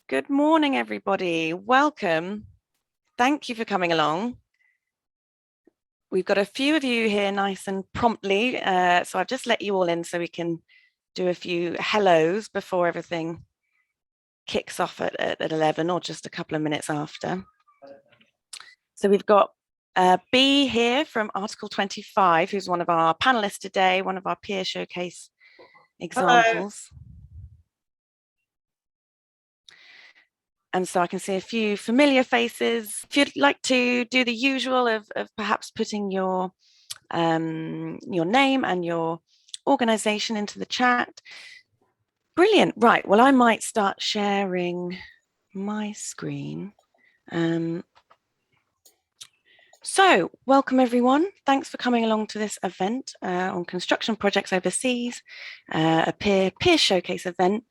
Good morning, everybody. Welcome. Thank you for coming along. We've got a few of you here nice and promptly, so I've just let you all in so we can do a few hellos before everything kicks off at 11 or just a couple of minutes after. So we've got B here from Article 25, who's one of our panelists today, one of our peer showcase examples. Hello. And so I can see a few familiar faces. If you'd like to do the usual of perhaps putting your name and your organization into the chat. Brilliant. Right. Well, I might start sharing my screen. So welcome, everyone. Thanks for coming along to this event on construction projects overseas, a peer showcase event.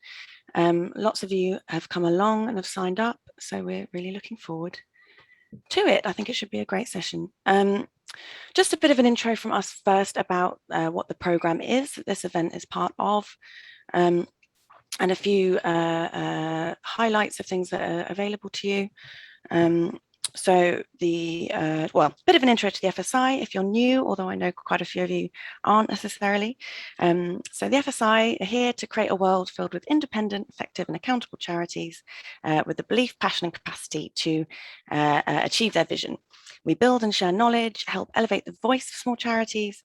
Lots of you have come along and have signed up, so we're really looking forward to it. I think it should be a great session. Just a bit of an intro from us first about what the program is that this event is part of, and a few highlights of things that are available to you. So the, well, a bit of an intro to the FSI if you're new, although I know quite a few of you aren't necessarily. So the FSI are here to create a world filled with independent, effective and accountable charities with the belief, passion and capacity to achieve their vision. We build and share knowledge, help elevate the voice of small charities,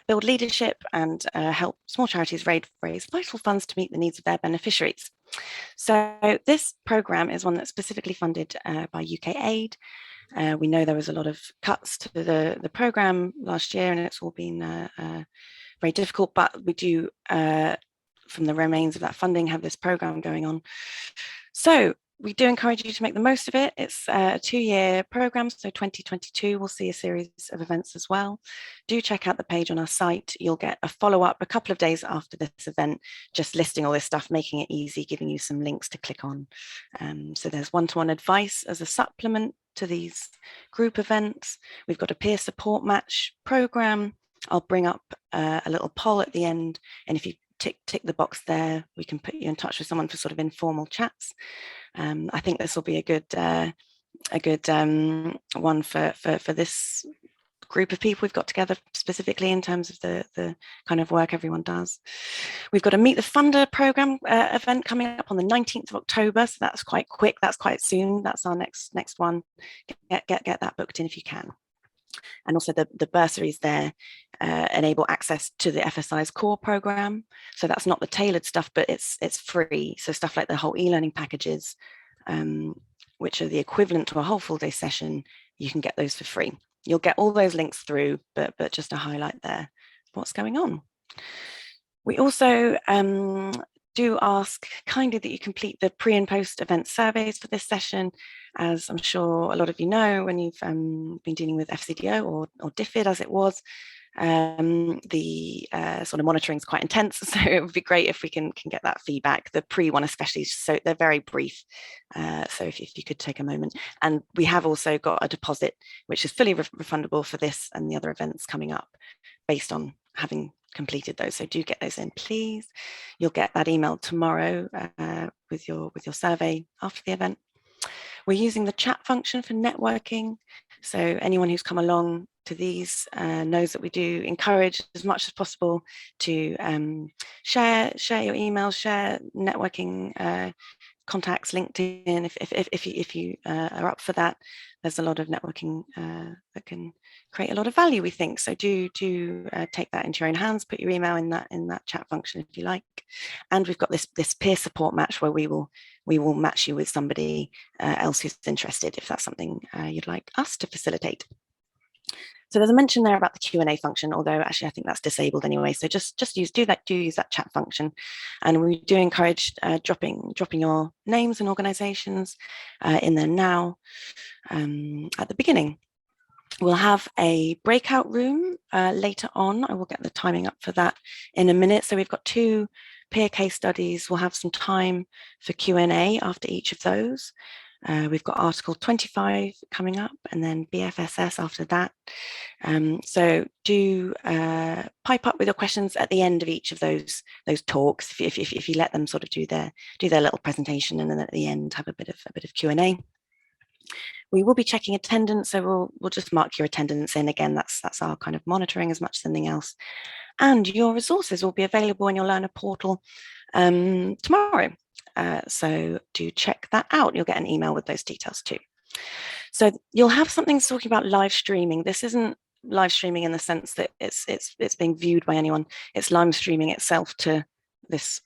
build leadership and help small charities raise vital funds to meet the needs of their beneficiaries. So this programme is one that's specifically funded by UK Aid. We know there was a lot of cuts to the programme last year and it's all been very difficult, but we do, from the remains of that funding, have this programme going on. So we do encourage you to make the most of it. It's a 2-year programme, so 2022 we'll see a series of events as well. Do check out the page on our site. You'll get a follow-up a couple of days after this event, just listing all this stuff, making it easy, giving you some links to click on. So there's one-to-one advice as a supplement to these group events. We've got a peer support match programme. I'll bring up a little poll at the end, and if you tick the box there, we can put you in touch with someone for sort of informal chats. I think this will be a good one for this group of people we've got together specifically in terms of the kind of work everyone does. We've got a Meet the Funder programme event coming up on the 19th of October, so that's quite quick, that's quite soon, that's our next one. Get that booked in if you can. And also the bursaries there enable access to the FSI's core programme. So that's not the tailored stuff, but it's free. So stuff like the whole e-learning packages, which are the equivalent to a whole full day session, you can get those for free. You'll get all those links through, but just a highlight there, what's going on. We also do ask kindly that you complete the pre and post event surveys for this session. As I'm sure a lot of you know, when you've been dealing with FCDO or DFID as it was, the sort of monitoring is quite intense, so it would be great if we can get that feedback. The pre one especially, so they're very brief, so if you could take a moment. And we have also got a deposit which is fully refundable for this and the other events coming up based on having completed those, so do get those in, please. You'll get that email tomorrow with your survey after the event. We're using the chat function for networking, so anyone who's come along to these knows that we do encourage as much as possible to share your emails, share networking contacts, LinkedIn, if you are up for that. There's a lot of networking that can create a lot of value, we think. So do take that into your own hands, put your email in that chat function if you like. And we've got this peer support match where we will match you with somebody else who's interested, if that's something you'd like us to facilitate. So there's a mention there about the Q&A function, although actually I think that's disabled anyway. So just use that chat function, and we do encourage dropping your names and organisations in there now at the beginning. We'll have a breakout room later on. I will get the timing up for that in a minute. So we've got 2 peer case studies. We'll have some time for Q&A after each of those. We've got Article 25 coming up, and then BFSS after that. So do pipe up with your questions at the end of each of those talks, if you let them sort of do their little presentation, and then at the end have a bit of Q&A. We will be checking attendance, so we'll just mark your attendance in. Again, that's our kind of monitoring as much as anything else. And your resources will be available in your learner portal tomorrow. So do check that out. You'll get an email with those details too. So you'll have something talking about live streaming. This isn't live streaming in the sense that it's being viewed by anyone. It's live streaming itself to this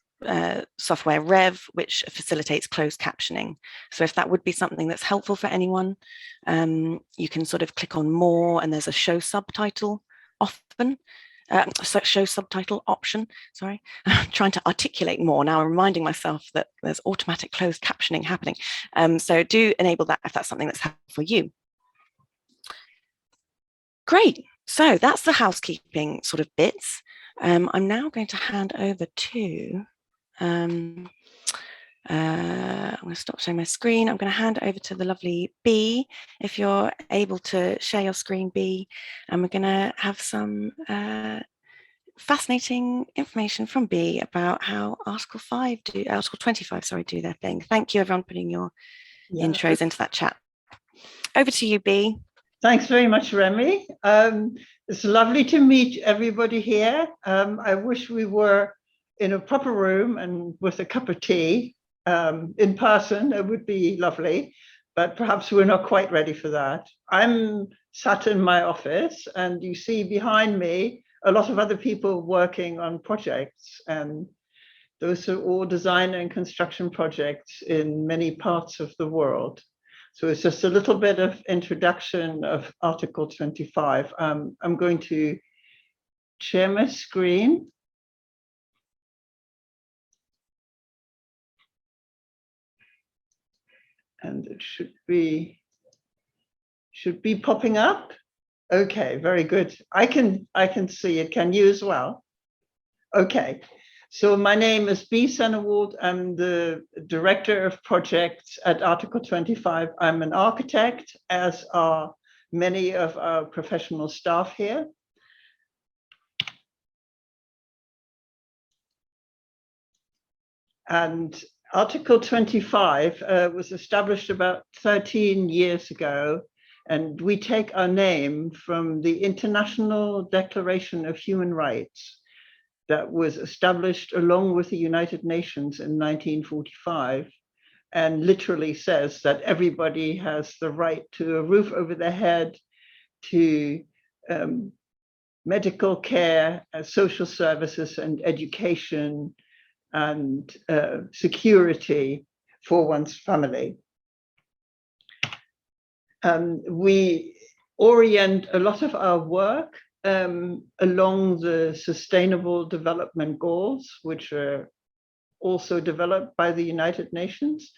software Rev, which facilitates closed captioning. So if that would be something that's helpful for anyone, you can sort of click on more, and there's a show subtitle often. Show subtitle option, sorry. I'm trying to articulate more now. I'm reminding myself that there's automatic closed captioning happening. So do enable that if that's something that's helpful for you. Great, so that's the housekeeping sort of bits. I'm now going to hand over to, I'm going to stop sharing my screen. I'm going to hand over to the lovely B, if you're able to share your screen, B, and we're going to have some fascinating information from B about how Article 25, sorry, do their thing. Thank you, everyone, putting your intros into that chat. Over to you, B. Thanks very much, Remy. It's lovely to meet everybody here. I wish we were in a proper room and with a cup of tea in person. It would be lovely, but perhaps we're not quite ready for that. I'm sat in my office, and you see behind me a lot of other people working on projects, and those are all design and construction projects in many parts of the world. So it's just a little bit of introduction of Article 25. I'm going to share my screen. And it should be popping up. Okay, very good. I can see it. Can you as well? Okay. So my name is B. Sennewold. I'm the Director of Projects at Article 25. I'm an architect, as are many of our professional staff here. And Article 25 was established about 13 years ago, and we take our name from the International Declaration of Human Rights that was established along with the United Nations in 1945, and literally says that everybody has the right to a roof over their head, to medical care, social services, and education, and security for one's family. We orient a lot of our work along the Sustainable Development Goals, which are also developed by the United Nations.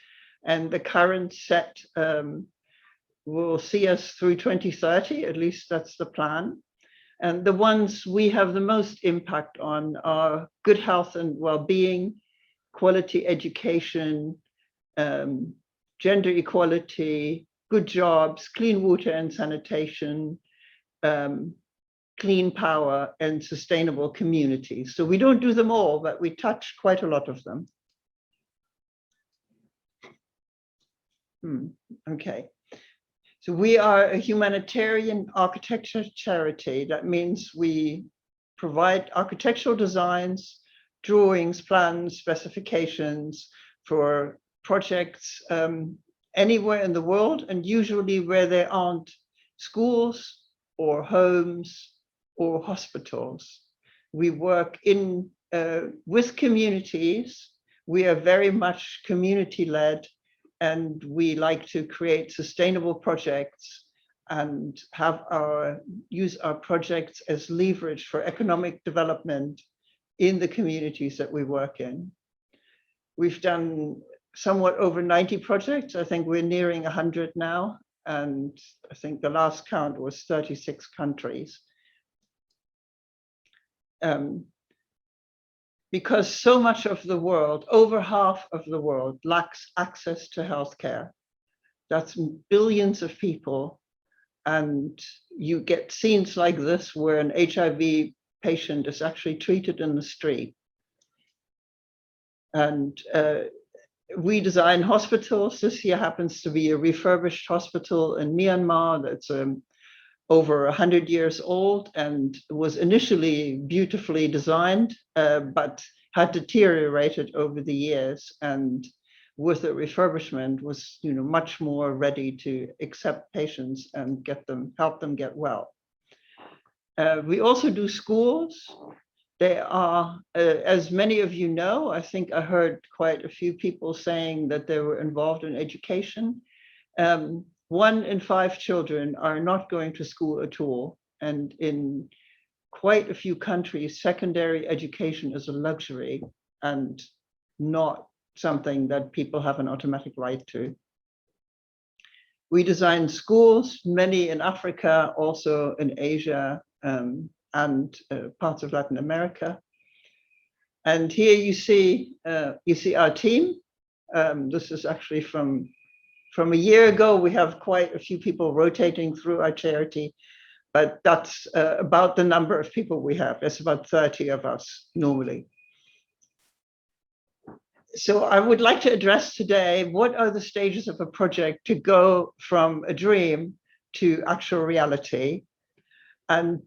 And the current set will see us through 2030, at least that's the plan. And the ones we have the most impact on are good health and well-being, quality education, gender equality, good jobs, clean water and sanitation, clean power, and sustainable communities. So we don't do them all, but we touch quite a lot of them. Okay. So we are a humanitarian architecture charity. That means we provide architectural designs, drawings, plans, specifications for projects anywhere in the world, and usually where there aren't schools or homes or hospitals. We work with communities. We are very much community-led, and we like to create sustainable projects and use our projects as leverage for economic development in the communities that we work in. We've done somewhat over 90 projects. I think we're nearing 100 now, and I think the last count was 36 countries. Because so much of the world, over half of the world, lacks access to healthcare. That's billions of people. And you get scenes like this where an HIV patient is actually treated in the street. And we design hospitals. This here happens to be a refurbished hospital in Myanmar that's over 100 years old and was initially beautifully designed, but had deteriorated over the years. And with the refurbishment was, much more ready to accept patients and help them get well. We also do schools. They are, as many of you know, I think I heard quite a few people saying that they were involved in education. 1 in 5 children are not going to school at all. And in quite a few countries, secondary education is a luxury and not something that people have an automatic right to. We design schools, many in Africa, also in Asia, and parts of Latin America. And here you see our team. This is actually from a year ago. We have quite a few people rotating through our charity, but that's about the number of people we have. There's about 30 of us normally. So I would like to address today, what are the stages of a project to go from a dream to actual reality, and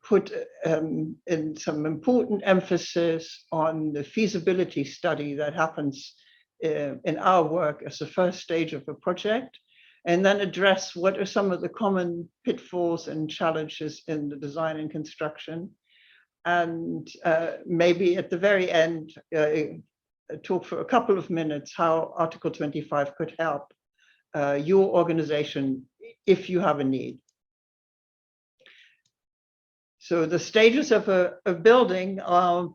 put in some important emphasis on the feasibility study that happens in our work as the first stage of a project, and then address what are some of the common pitfalls and challenges in the design and construction. And maybe at the very end, talk for a couple of minutes how Article 25 could help your organization if you have a need. So the stages of a building are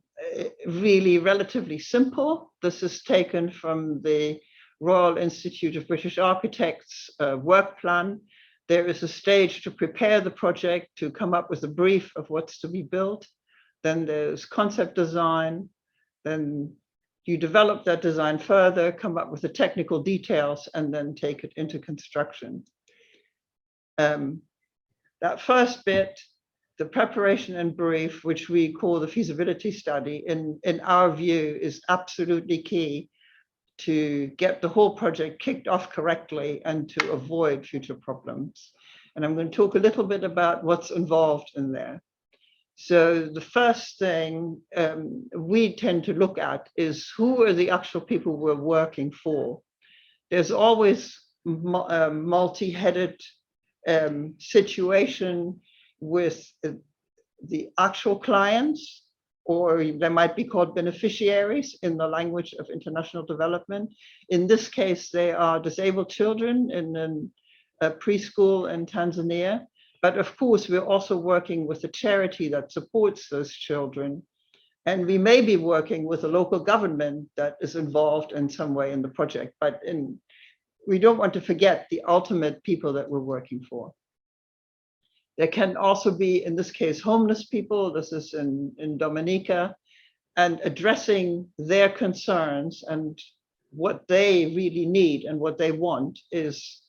really relatively simple. This is taken from the Royal Institute of British Architects work plan. There is a stage to prepare the project, to come up with a brief of what's to be built. Then there's concept design. Then you develop that design further, come up with the technical details, and then take it into construction. That first bit, the preparation and brief, which we call the feasibility study, in our view, is absolutely key to get the whole project kicked off correctly and to avoid future problems. And I'm going to talk a little bit about what's involved in there. So the first thing we tend to look at is who are the actual people we're working for. There's always a multi-headed situation with the actual clients, or they might be called beneficiaries in the language of international development. In this case, they are disabled children in a preschool in Tanzania. But of course, we're also working with a charity that supports those children. And we may be working with a local government that is involved in some way in the project. But we don't want to forget the ultimate people that we're working for. There can also be, in this case, homeless people. This is in Dominica, and addressing their concerns and what they really need and what they want is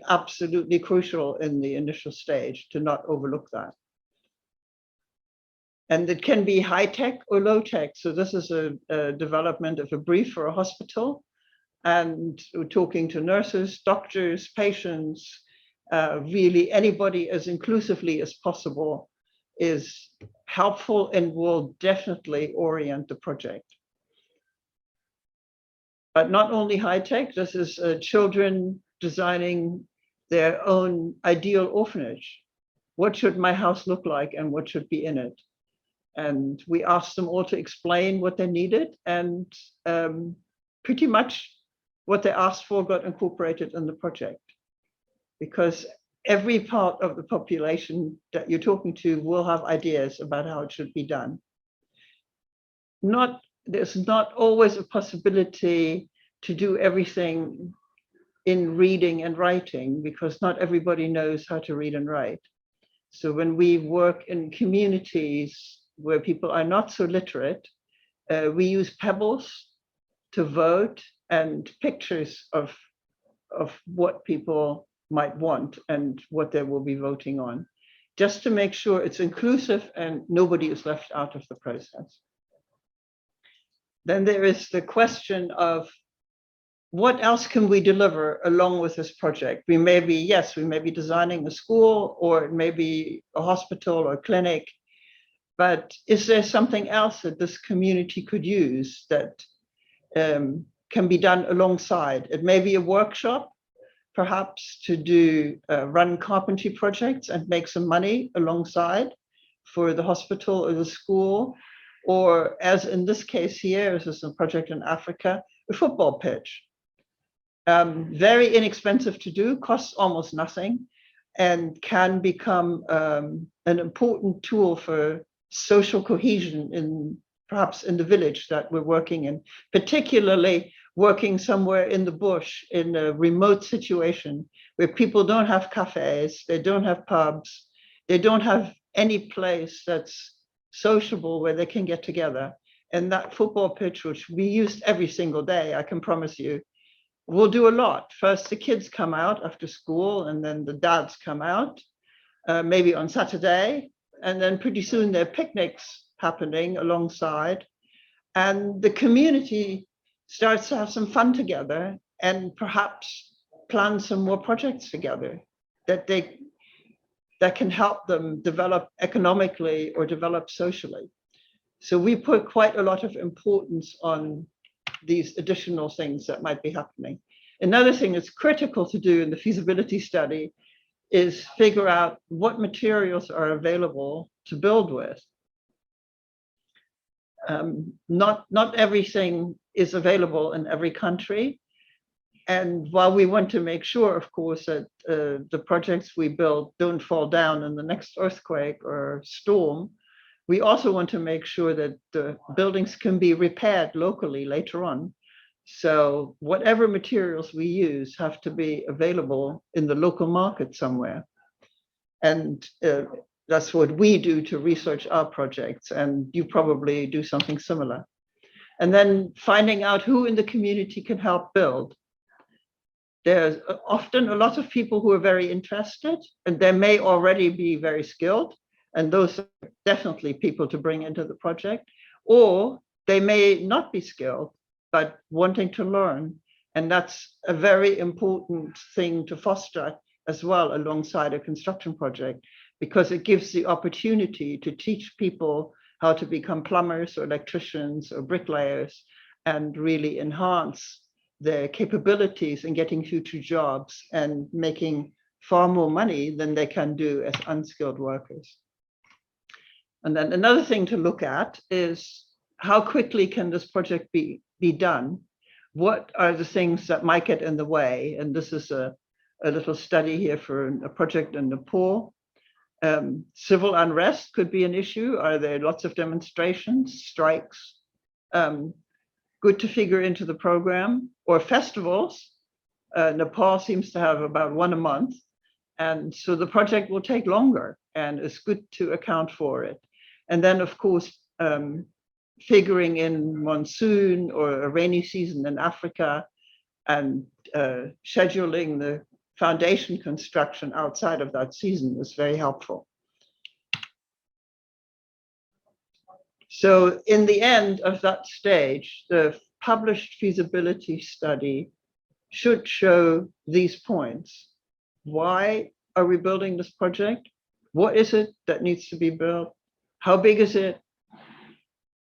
absolutely crucial in the initial stage, to not overlook that. And it can be high tech or low tech. So this is a development of a brief for a hospital, and we're talking to nurses, doctors, patients, really anybody as inclusively as possible is helpful and will definitely orient the project. But not only high tech, this is children designing their own ideal orphanage. What should my house look like and what should be in it? And we asked them all to explain what they needed, and pretty much what they asked for got incorporated in the project, because every part of the population that you're talking to will have ideas about how it should be done. There's not always a possibility to do everything in reading and writing, because not everybody knows how to read and write. So when we work in communities where people are not so literate, we use pebbles to vote and pictures of of what people might want and what they will be voting on, just to make sure it's inclusive and nobody is left out of the process. Then there is the question of what else can we deliver along with this project? We may be designing a school, or it may be a hospital or a clinic, but is there something else that this community could use that can be done alongside? It may be a workshop, perhaps to run carpentry projects and make some money alongside for the hospital or the school, or as in this case here, this is a project in Africa, a football pitch. Very inexpensive to do, costs almost nothing, and can become an important tool for social cohesion perhaps in the village that we're working in, particularly working somewhere in the bush in a remote situation where people don't have cafes, they don't have pubs, they don't have any place that's sociable where they can get together. And that football pitch, which we used every single day, I can promise you, will do a lot. First, the kids come out after school, and then the dads come out, maybe on Saturday, and then pretty soon there are picnics happening alongside, and the community starts to have some fun together and perhaps plan some more projects together that can help them develop economically or develop socially. So we put quite a lot of importance on these additional things that might be happening. Another thing that's critical to do in the feasibility study is figure out what materials are available to build with. Not everything is available in every country. And while we want to make sure, of course, that the projects we build don't fall down in the next earthquake or storm, we also want to make sure that the buildings can be repaired locally later on. So whatever materials we use have to be available in the local market somewhere. And that's what we do to research our projects, and you probably do something similar. And then finding out who in the community can help build. There's often a lot of people who are very interested, and they may already be very skilled, and those are definitely people to bring into the project, or they may not be skilled, but wanting to learn. And that's a very important thing to foster as well alongside a construction project, because it gives the opportunity to teach people how to become plumbers or electricians or bricklayers and really enhance their capabilities in getting future jobs and making far more money than they can do as unskilled workers. And then another thing to look at is how quickly can this project be done? What are the things that might get in the way? And this is a little study here for a project in Nepal. Civil unrest could be an issue. Are there lots of demonstrations, strikes? Good to figure into the program. Or festivals. Nepal seems to have about one a month. And so the project will take longer, and it's good to account for it. And then, of course, figuring in monsoon or a rainy season in Africa, and scheduling the foundation construction outside of that season is very helpful. So in the end of that stage, the published feasibility study should show these points. Why are we building this project? What is it that needs to be built? How big is it?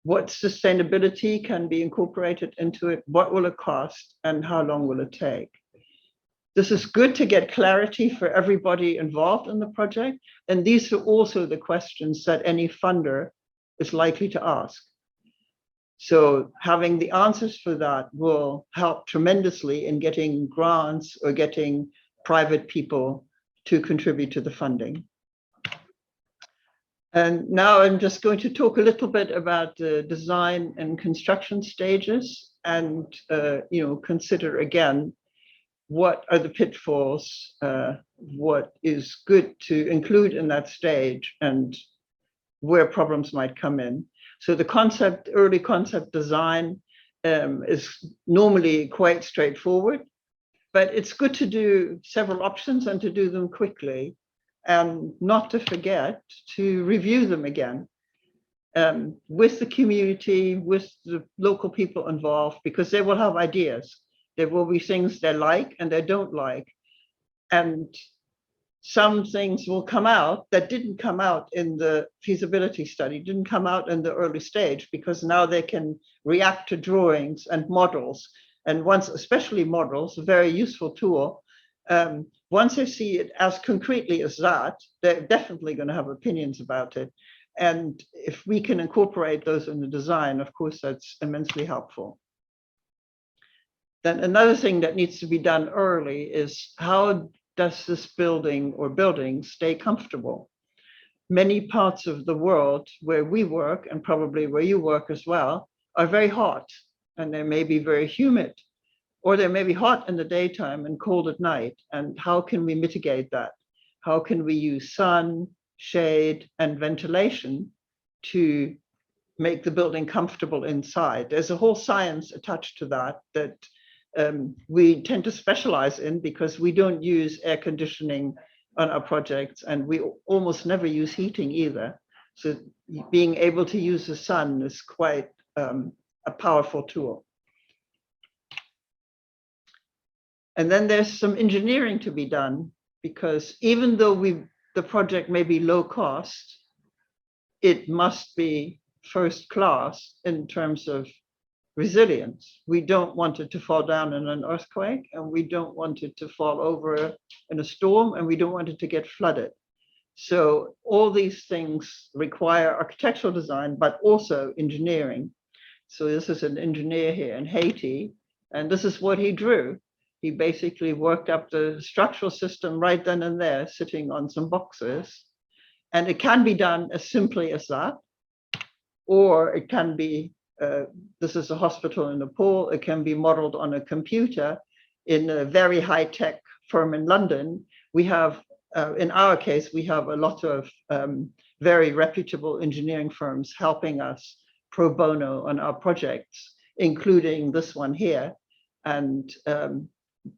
What sustainability can be incorporated into it? What will it cost? And how long will it take? This is good to get clarity for everybody involved in the project. And these are also the questions that any funder is likely to ask. So having the answers for that will help tremendously in getting grants or getting private people to contribute to the funding. And now I'm just going to talk a little bit about the design and construction stages, and consider again, what are the pitfalls, what is good to include in that stage, and where problems might come in. So the early concept design is normally quite straightforward. But it's good to do several options and to do them quickly, and not to forget to review them again with the community, with the local people involved, because they will have ideas. There will be things they like and they don't like. And some things will come out that didn't come out in the feasibility study, didn't come out in the early stage, because now they can react to drawings and models. And once, especially models, a very useful tool, once they see it as concretely as that, they're definitely going to have opinions about it. And if we can incorporate those in the design, of course, that's immensely helpful. Then another thing that needs to be done early is, how does this building or buildings stay comfortable? Many parts of the world where we work, and probably where you work as well, are very hot, and they may be very humid, or they may be hot in the daytime and cold at night. And how can we mitigate that? How can we use sun, shade, and ventilation to make the building comfortable inside? There's a whole science attached to that that we tend to specialize in, because we don't use air conditioning on our projects, and we almost never use heating either. So being able to use the sun is quite a powerful tool. And then there's some engineering to be done, because even though the project may be low cost, it must be first class in terms of resilience. We don't want it to fall down in an earthquake, and we don't want it to fall over in a storm, and we don't want it to get flooded. So all these things require architectural design, but also engineering. So this is an engineer here in Haiti, and this is what he drew. He basically worked up the structural system right then and there, sitting on some boxes. And it can be done as simply as that, or it can be, this is a hospital in Nepal, it can be modeled on a computer in a very high-tech firm in London. We have, in our case, we have a lot of very reputable engineering firms helping us pro bono on our projects, including this one here. And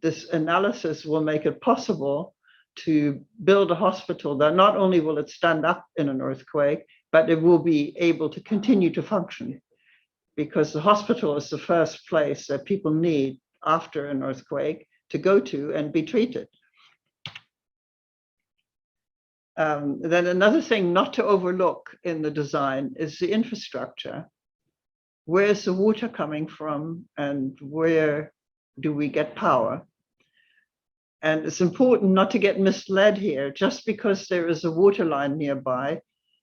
this analysis will make it possible to build a hospital that not only will it stand up in an earthquake, but it will be able to continue to function, because the hospital is the first place that people need after an earthquake to go to and be treated. Then another thing not to overlook in the design is the infrastructure. Where's the water coming from, and where do we get power? And it's important not to get misled here. Just because there is a water line nearby,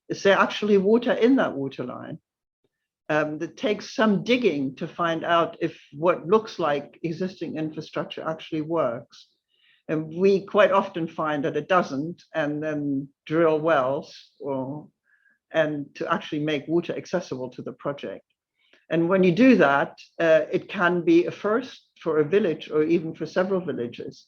is there actually water in that water line? It takes some digging to find out if what looks like existing infrastructure actually works. And we quite often find that it doesn't, and then drill wells and to actually make water accessible to the project. And when you do that, it can be a first for a village, or even for several villages,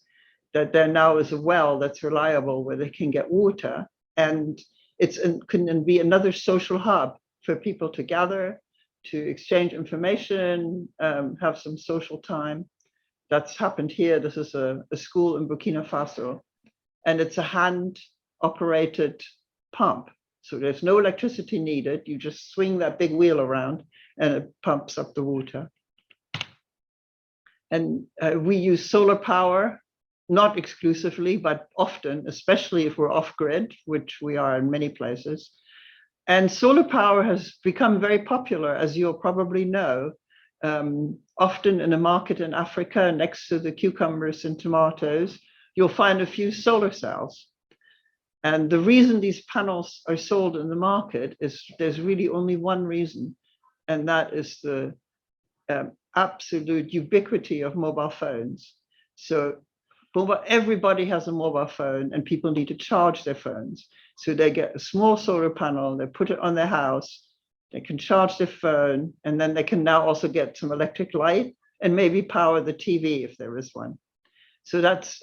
that there now is a well that's reliable where they can get water. And it can be another social hub for people to gather, to exchange information, have some social time. That's happened here. This is a school in Burkina Faso, and it's a hand-operated pump. So there's no electricity needed. You just swing that big wheel around and it pumps up the water. And we use solar power, not exclusively, but often, especially if we're off-grid, which we are in many places. And solar power has become very popular, as you'll probably know. Often in a market in Africa, next to the cucumbers and tomatoes, you'll find a few solar cells. And the reason these panels are sold in the market is there's really only one reason, and that is the absolute ubiquity of mobile phones. So everybody has a mobile phone, and people need to charge their phones. So they get a small solar panel, they put it on their house, they can charge their phone, and then they can now also get some electric light and maybe power the TV if there is one. So that's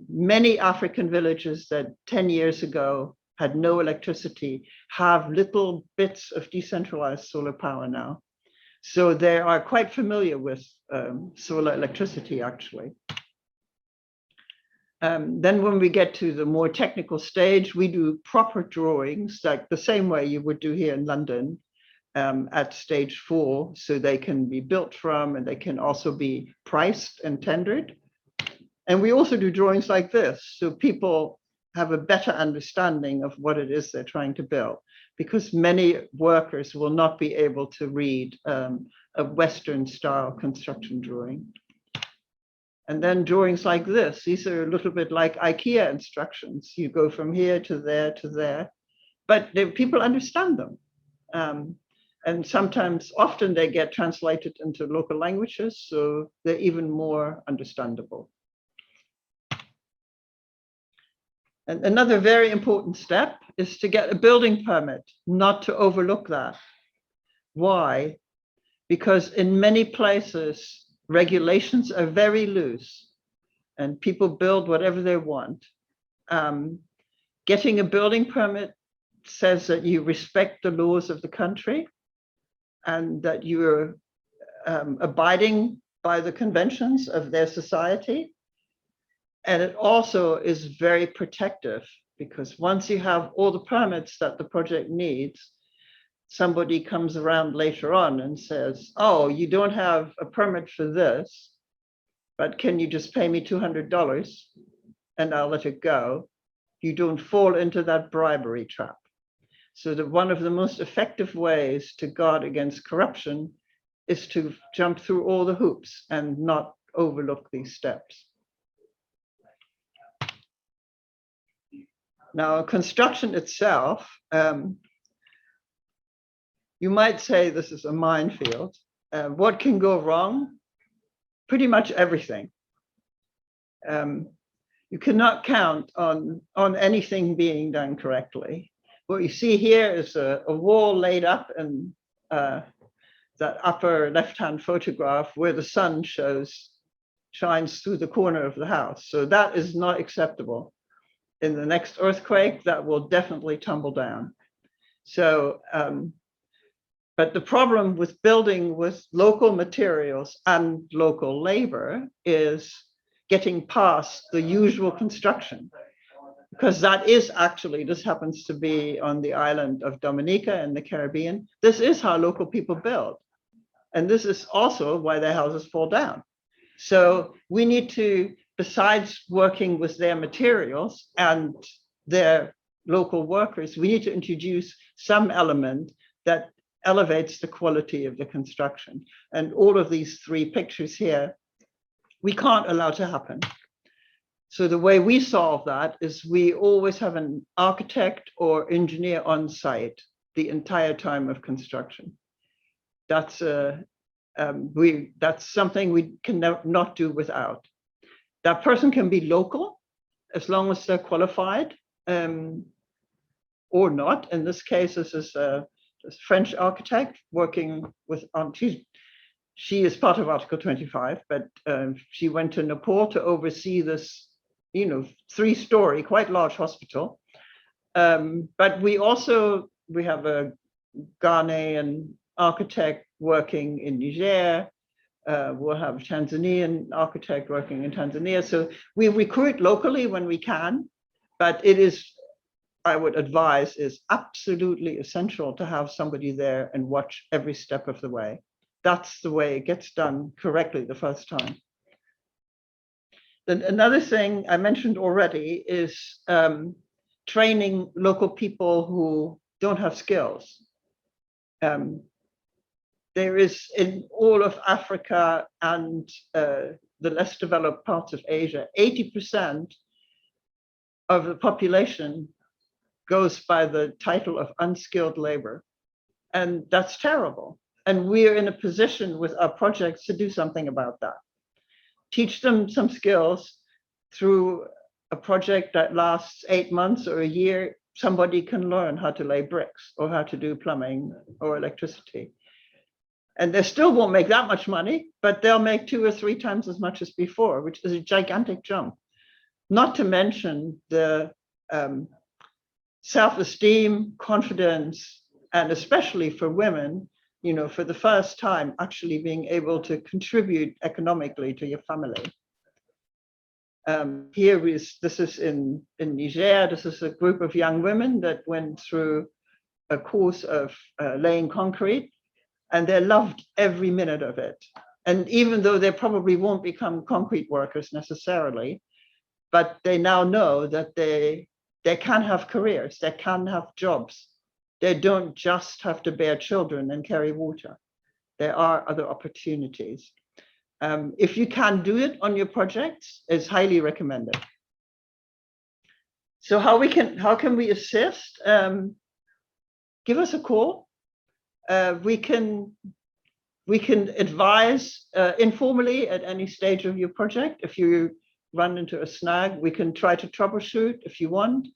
many African villages that 10 years ago had no electricity have little bits of decentralized solar power now. So they are quite familiar with solar electricity, actually. Then when we get to the more technical stage, we do proper drawings, like the same way you would do here in London at stage 4, so they can be built from and they can also be priced and tendered. And we also do drawings like this, so people have a better understanding of what it is they're trying to build, because many workers will not be able to read a Western style construction drawing. And then drawings like this, these are a little bit like IKEA instructions. You go from here to there to there, but people understand them. And sometimes, often they get translated into local languages, so they're even more understandable. And another very important step is to get a building permit, not to overlook that. Why? Because in many places, regulations are very loose and people build whatever they want. Getting a building permit says that you respect the laws of the country and that you're abiding by the conventions of their society. And it also is very protective, because once you have all the permits that the project needs, somebody comes around later on and says, oh, you don't have a permit for this, but can you just pay me $200 and I'll let it go? You don't fall into that bribery trap. So that one of the most effective ways to guard against corruption is to jump through all the hoops and not overlook these steps. Now, construction itself, you might say this is a minefield. What can go wrong? Pretty much everything. You cannot count on anything being done correctly. What you see here is a wall laid up in that upper left-hand photograph where the sun shines through the corner of the house. So that is not acceptable. In the next earthquake, that will definitely tumble down. So, but the problem with building with local materials and local labor is getting past the usual construction, because that is actually, this happens to be on the island of Dominica in the Caribbean. This is how local people build. And this is also why their houses fall down. So we need to, besides working with their materials and their local workers, we need to introduce some element that elevates the quality of the construction. And all of these 3 pictures here, we can't allow to happen. So the way we solve that is we always have an architect or engineer on site the entire time of construction. That's something we can not do without. That person can be local as long as they're qualified, or not. In this case, this is a French architect working with, she is part of Article 25, but she went to Nepal to oversee this, 3-story, quite large hospital. But we have a Ghanaian architect working in Niger. We'll have a Tanzanian architect working in Tanzania. So we recruit locally when we can, but it is, I would advise, is absolutely essential to have somebody there and watch every step of the way. That's the way it gets done correctly the first time. Then another thing I mentioned already is training local people who don't have skills. There is, in all of Africa and the less developed parts of Asia, 80% of the population goes by the title of unskilled labor. And that's terrible. And we're in a position with our projects to do something about that. Teach them some skills through a project that lasts 8 months or a year. Somebody can learn how to lay bricks or how to do plumbing or electricity. And they still won't make that much money, but they'll make 2 or 3 times as much as before, which is a gigantic jump. Not to mention the self-esteem, confidence, and especially for women, for the first time, actually being able to contribute economically to your family. This is in Niger. This is a group of young women that went through a course of laying concrete, and they loved every minute of it. And even though they probably won't become concrete workers necessarily, but they now know that they can have careers, they can have jobs. They don't just have to bear children and carry water. There are other opportunities. If you can do it on your projects, it's highly recommended. So how can we assist? Give us a call. We can advise informally at any stage of your project. If you run into a snag, we can try to troubleshoot if you want.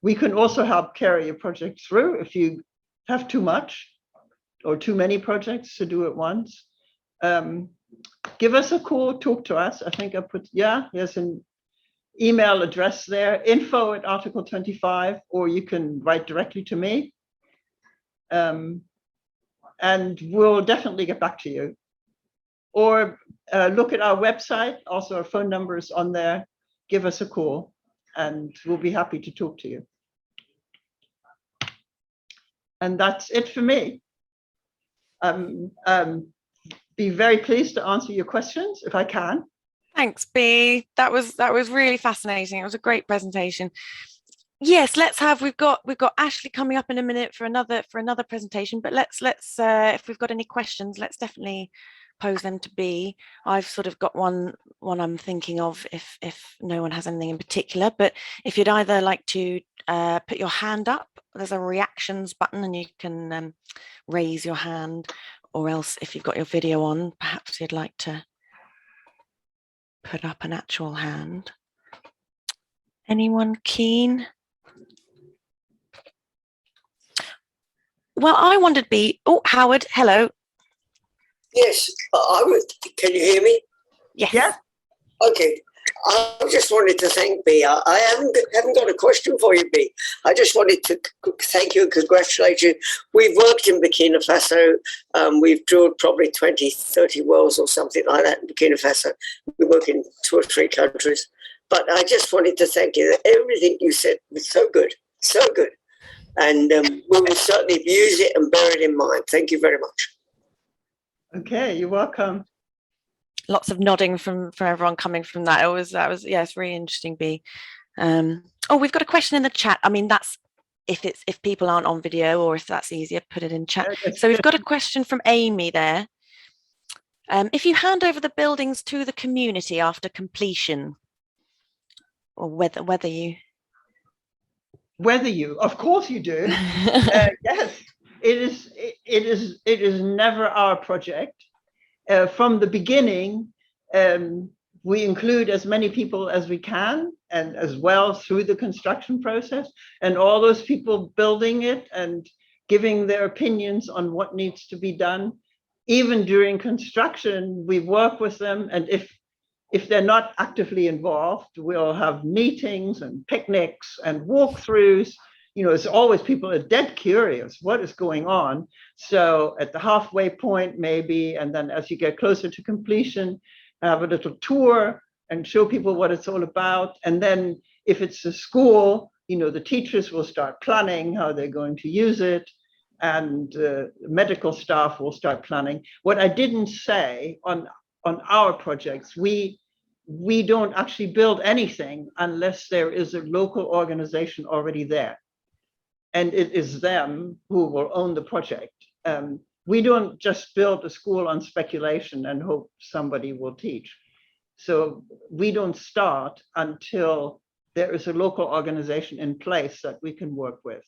We can also help carry your project through if you have too much or too many projects to do at once. Give us a call, talk to us. I think I put, there's an email address there, info@article25, or you can write directly to me. And we'll definitely get back to you. Or look at our website, also our phone number is on there. Give us a call and we'll be happy to talk to you. And that's it for me. Be very pleased to answer your questions if I can. Thanks, B. That was really fascinating. It was a great presentation. Yes, we've got Ashley coming up in a minute for another presentation, but let's if we've got any questions, let's definitely pose them to B. I've sort of got one I'm thinking of if no one has anything in particular, but if you'd either like to put your hand up, there's a reactions button and you can raise your hand, or else if you've got your video on, perhaps you'd like to put up an actual hand. Anyone keen? Well, I wondered, B. Oh, Howard, hello. Yes, I would. Can you hear me? Yes. Yeah. Okay. I just wanted to thank B. I haven't got a question for you, B. I just wanted to thank you and congratulate you. We've worked in Burkina Faso. We've drilled probably 20, 30 wells or something like that in Burkina Faso. We work in 2 or 3 countries. But I just wanted to thank you. Everything you said was so good, so good. And we will certainly use it and bear it in mind. Thank you very much. Okay, you're welcome. Lots of nodding from everyone coming from that. It's really interesting, B. Oh, we've got a question in the chat. I mean, that's if people aren't on video, or if that's easier, put it in chat. So we've got a question from Amy there. If you hand over the buildings to the community after completion, or whether you, of course you do. Yes, it is never our project. From the beginning, we include as many people as we can, and as well through the construction process, and all those people building it and giving their opinions on what needs to be done. Even during construction, we work with them, and if they're not actively involved, we'll have meetings and picnics and walkthroughs. You know, it's always people are dead curious what is going on. So at the halfway point, maybe, and then as you get closer to completion, have a little tour and show people what it's all about. And then if it's a school, you know, the teachers will start planning how they're going to use it, and medical staff will start planning. What I didn't say on our projects, we don't actually build anything unless there is a local organization already there. And it is them who will own the project. We don't just build a school on speculation and hope somebody will teach. So we don't start until there is a local organization in place that we can work with.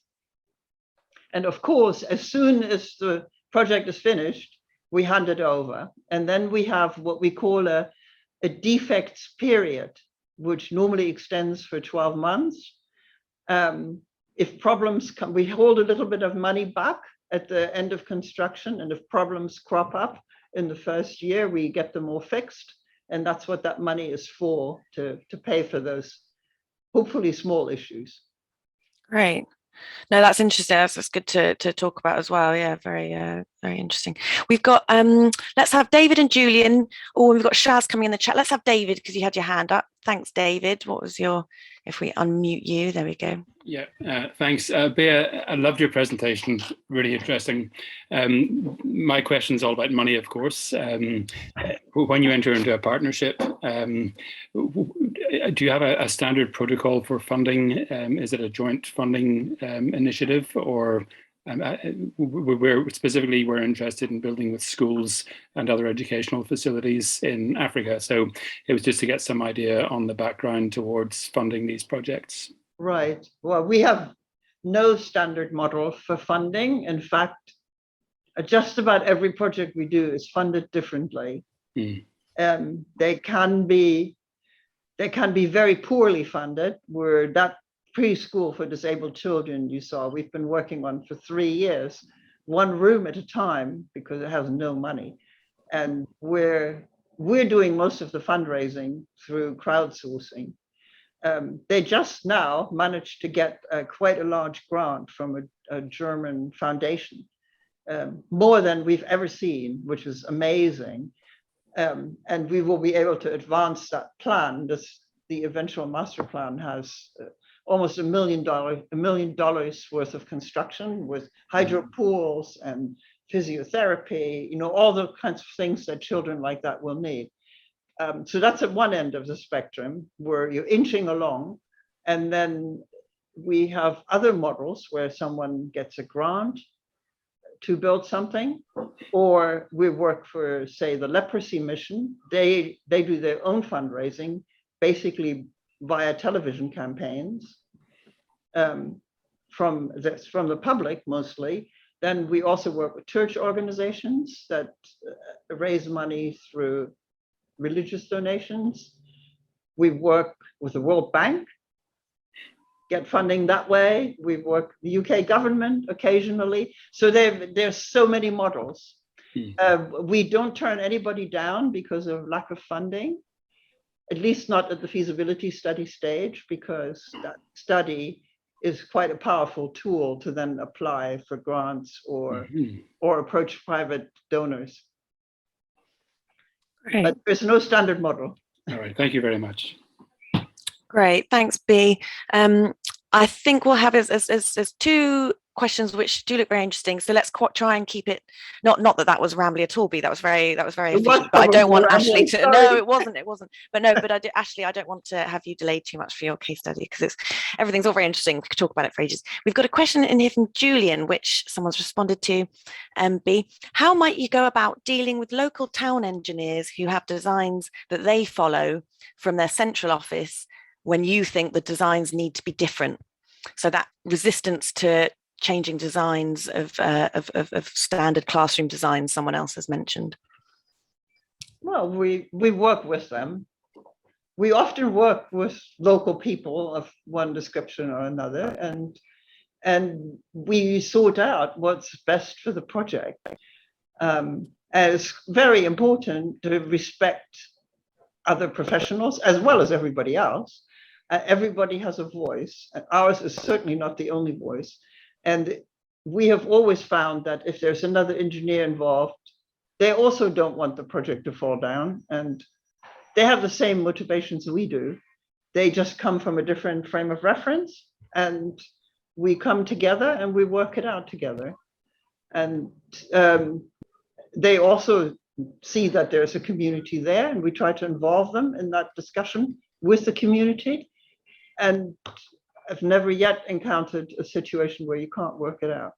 And of course, as soon as the project is finished, we hand it over. And then we have what we call a defects period, which normally extends for 12 months. If problems come, we hold a little bit of money back at the end of construction, and if problems crop up in the first year, we get them all fixed, and that's what that money is for, to pay for those hopefully small issues. Great. No, that's interesting. That's good to talk about as well. Yeah, very interesting. We've got let's have David and Julian. Oh, we've got Shaz coming in the chat. Let's have David because you had your hand up. Thanks, David. What was your, if we unmute you, there we go. Yeah, thanks. Bea, I loved your presentation, really interesting. My question is all about money, of course. When you enter into a partnership, do you have a standard protocol for funding? Is it a joint funding initiative, or we're interested in building with schools and other educational facilities in Africa. So it was just to get some idea on the background towards funding these projects. Right. Well, we have no standard model for funding. In fact, just about every project we do is funded differently. They can be very poorly funded. Where that preschool for disabled children you saw, we've been working on for 3 years, one room at a time, because it has no money. And we're doing most of the fundraising through crowdsourcing. They just now managed to get quite a large grant from a German foundation, more than we've ever seen, which is amazing. And we will be able to advance that plan. The eventual master plan has almost $1 million worth of construction with hydro pools and physiotherapy, all the kinds of things that children like that will need. So that's at one end of the spectrum where you're inching along. And then we have other models where someone gets a grant to build something, or we work for, say, the leprosy mission. They do their own fundraising, basically via television campaigns from the public mostly. Then we also work with church organizations that raise money through religious donations. We work with the World Bank, get funding that way. We work with the UK government occasionally. So there's so many models. We don't turn anybody down because of lack of funding, at least not at the feasibility study stage, because that study is quite a powerful tool to then apply for grants or approach private donors. Great. But there's no standard model. All right, thank you very much. Great, thanks, B. I think we'll have as 2 questions which do look very interesting. So let's try and keep it not that was rambly at all, B. That was very efficient. But I don't want Ashley to. No, it wasn't. But no, but Ashley, I don't want to have you delayed too much for your case study because everything's all very interesting. We could talk about it for ages. We've got a question in here from Julian, which someone's responded to. B, how might you go about dealing with local town engineers who have designs that they follow from their central office when you think the designs need to be different? So that resistance to changing designs of standard classroom designs someone else has mentioned. Well, we work with them. We often work with local people of one description or another, and we sort out what's best for the project. And it's very important to respect other professionals as well as everybody else. Everybody has a voice. Ours is certainly not the only voice. And we have always found that if there's another engineer involved, they also don't want the project to fall down. And they have the same motivations we do. They just come from a different frame of reference. And we come together and we work it out together. And they also see that there's a community there, and we try to involve them in that discussion with the community. And I've never yet encountered a situation where you can't work it out.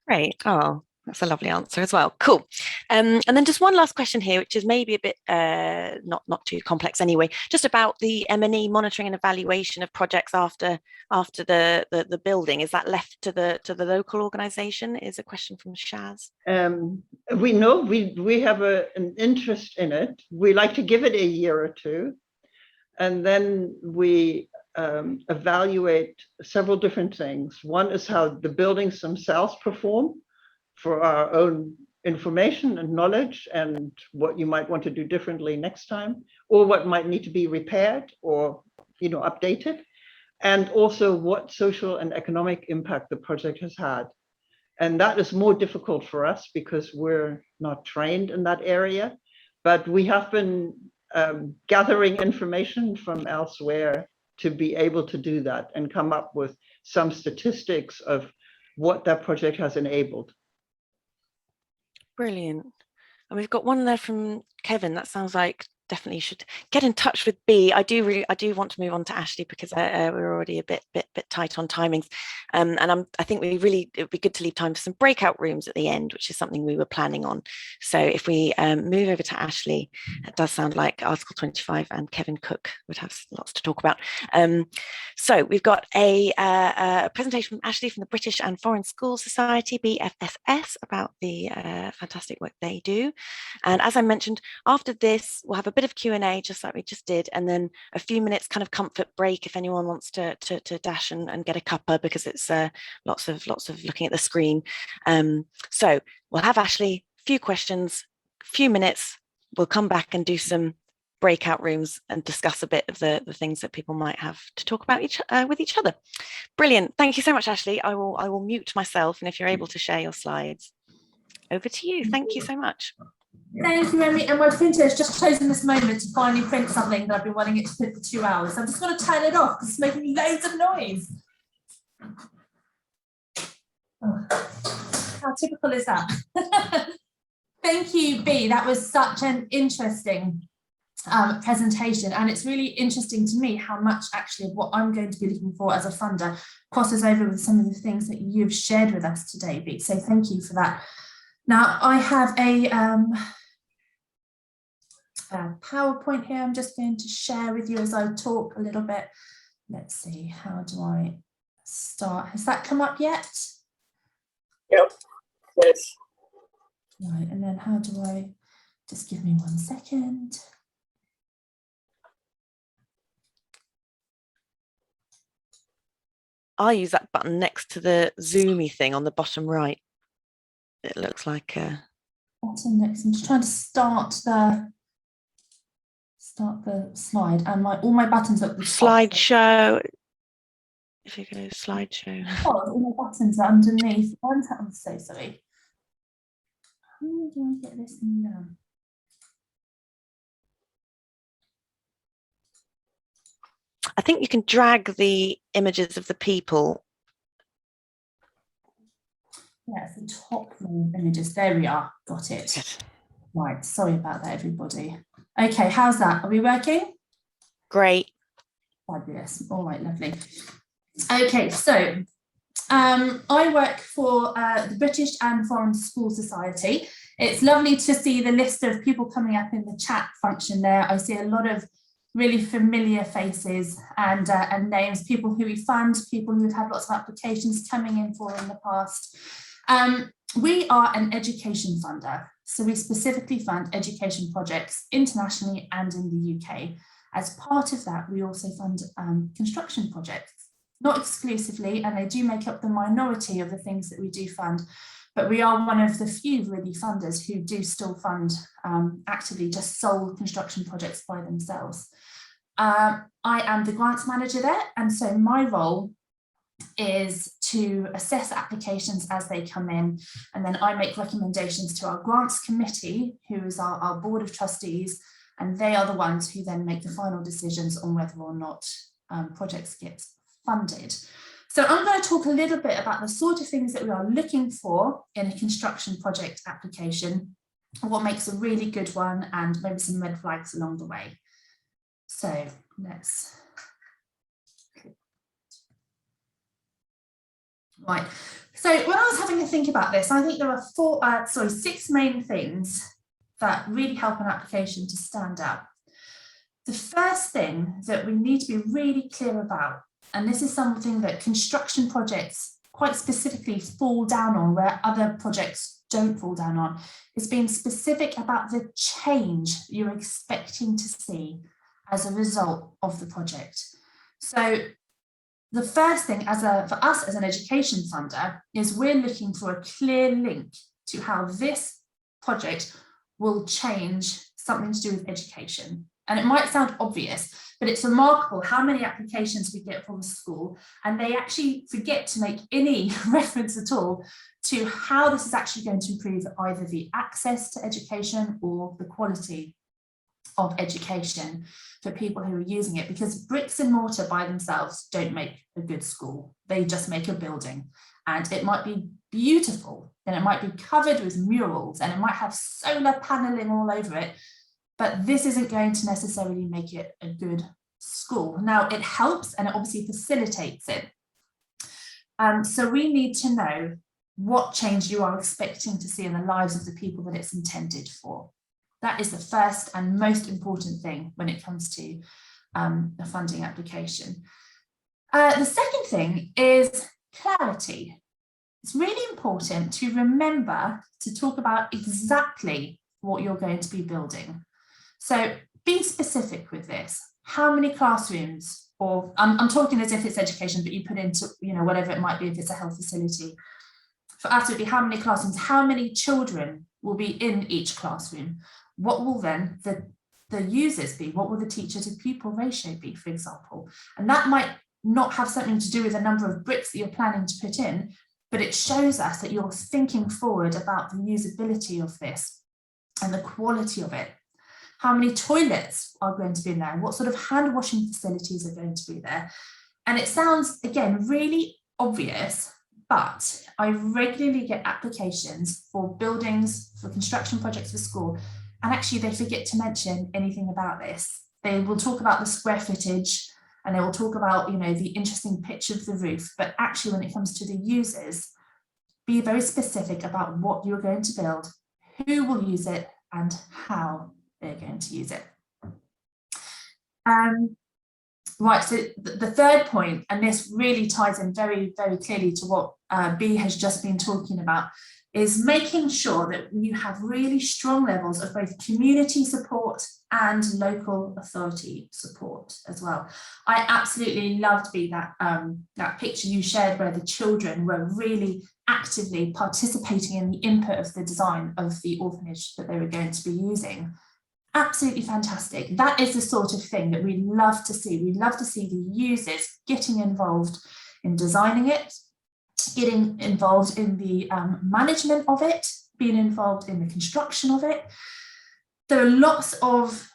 Great. Oh, that's a lovely answer as well. Cool. And then just one last question here, which is maybe a bit not too complex anyway, just about the M&E monitoring and evaluation of projects after the building. Is that left to the local organization? Is a question from Shaz. We know we have an interest in it. We like to give it a year or two. And then we evaluate several different things. One is how the buildings themselves perform for our own information and knowledge, and what you might want to do differently next time, or what might need to be repaired or updated. and also what social and economic impact the project has had. And that is more difficult for us because we're not trained in that area, but we have been gathering information from elsewhere to be able to do that and come up with some statistics of what that project has enabled. Brilliant. And we've got one there from Kevin. That sounds like definitely should get in touch with B. I do want to move on to Ashley because we're already a bit tight on timings, and I think it would be good to leave time for some breakout rooms at the end, which is something we were planning on. So if we move over to Ashley, it does sound like Article 25 and Kevin Cook would have lots to talk about. So we've got a presentation from Ashley from the British and Foreign School Society, BFSS, about the fantastic work they do. And as I mentioned, after this, we'll have a bit of Q&A, just like we just did, and then a few minutes kind of comfort break if anyone wants to dash and get a cuppa, because it's lots of looking at the screen. So we'll have Ashley, few questions, few minutes. We'll come back and do some breakout rooms and discuss a bit of the things that people might have to talk about with each other. Brilliant. Thank you so much, Ashley. I will mute myself, and if you're able to share your slides, over to you. Thank you so much. Thank you, Emily. And my printer is just closing this moment to finally print something that I've been wanting it to print for 2 hours. I'm just going to turn it off because it's making loads of noise. Oh, how typical is that? Thank you, B. That was such an interesting presentation, and it's really interesting to me how much actually what I'm going to be looking for as a funder crosses over with some of the things that you've shared with us today, B. So thank you for that. Now I have a PowerPoint here. I'm just going to share with you as I talk a little bit. Let's see, how do I start? Has that come up yet? Yep. Yes. Right, and then how do I, just give me 1 second. I'll use that button next to the zoomy thing on the bottom right. It looks like a button next. I'm just trying to start the slide, and all my buttons look the slideshow. If you go slideshow. Oh, all my buttons are underneath. I'm so sorry. How do I get this thing down? I think you can drag the images of the people. Yeah, it's the top row of images. There we are. Got it. Good. Right. Sorry about that, everybody. Okay, how's that? Are we working? Great. Fabulous. All right, lovely. Okay, so I work for the British and Foreign School Society. It's lovely to see the list of people coming up in the chat function there. I see a lot of really familiar faces and names, people who we fund, people who've had lots of applications coming in for in the past. We are an education funder, so we specifically fund education projects internationally and in the UK. As part of that, we also fund construction projects, not exclusively, and they do make up the minority of the things that we do fund, but we are one of the few really funders who do still fund actively just sole construction projects by themselves. I am the grants manager there, and so my role is to assess applications as they come in, and then I make recommendations to our grants committee, who is our board of trustees, and they are the ones who then make the final decisions on whether or not projects get funded. So I'm going to talk a little bit about the sort of things that we are looking for in a construction project application, what makes a really good one, and maybe some red flags along the way. So let's, right. So when I was having to think about this, I think there are 6 main things that really help an application to stand out. The first thing that we need to be really clear about, and this is something that construction projects quite specifically fall down on, where other projects don't fall down on, is being specific about the change you're expecting to see as a result of the project. So the first thing for us as an education funder is we're looking for a clear link to how this project will change something to do with education. And it might sound obvious, but it's remarkable how many applications we get from a school, and they actually forget to make any reference at all to how this is actually going to improve either the access to education or the quality of education for people who are using it, because bricks and mortar by themselves don't make a good school. They just make a building, and it might be beautiful and it might be covered with murals and it might have solar paneling all over it, but this isn't going to necessarily make it a good school. Now, it helps and it obviously facilitates it. So we need to know what change you are expecting to see in the lives of the people that it's intended for. That is the first and most important thing when it comes to a funding application. The second thing is clarity. It's really important to remember to talk about exactly what you're going to be building. So be specific with this. How many classrooms, or I'm talking as if it's education, but you put into, whatever it might be, if it's a health facility. For us, it would be how many classrooms, how many children will be in each classroom? What will then the users be? What will the teacher to pupil ratio be, for example? And that might not have something to do with the number of bricks that you're planning to put in, but it shows us that you're thinking forward about the usability of this and the quality of it. How many toilets are going to be in there? What sort of hand washing facilities are going to be there? And it sounds, again, really obvious, but I regularly get applications for buildings, for construction projects for school, and actually they forget to mention anything about this. They will talk about the square footage and they will talk about, the interesting pitch of the roof, but actually when it comes to the users, be very specific about what you're going to build, who will use it, and how they're going to use it. Right, so the third point, and this really ties in very, very clearly to what B has just been talking about, is making sure that you have really strong levels of both community support and local authority support as well. I absolutely loved, B, that picture you shared where the children were really actively participating in the input of the design of the orphanage that they were going to be using. Absolutely fantastic. That is the sort of thing that we love to see. We love to see the users getting involved in designing it, getting involved in the management of it, being involved in the construction of it. There are lots of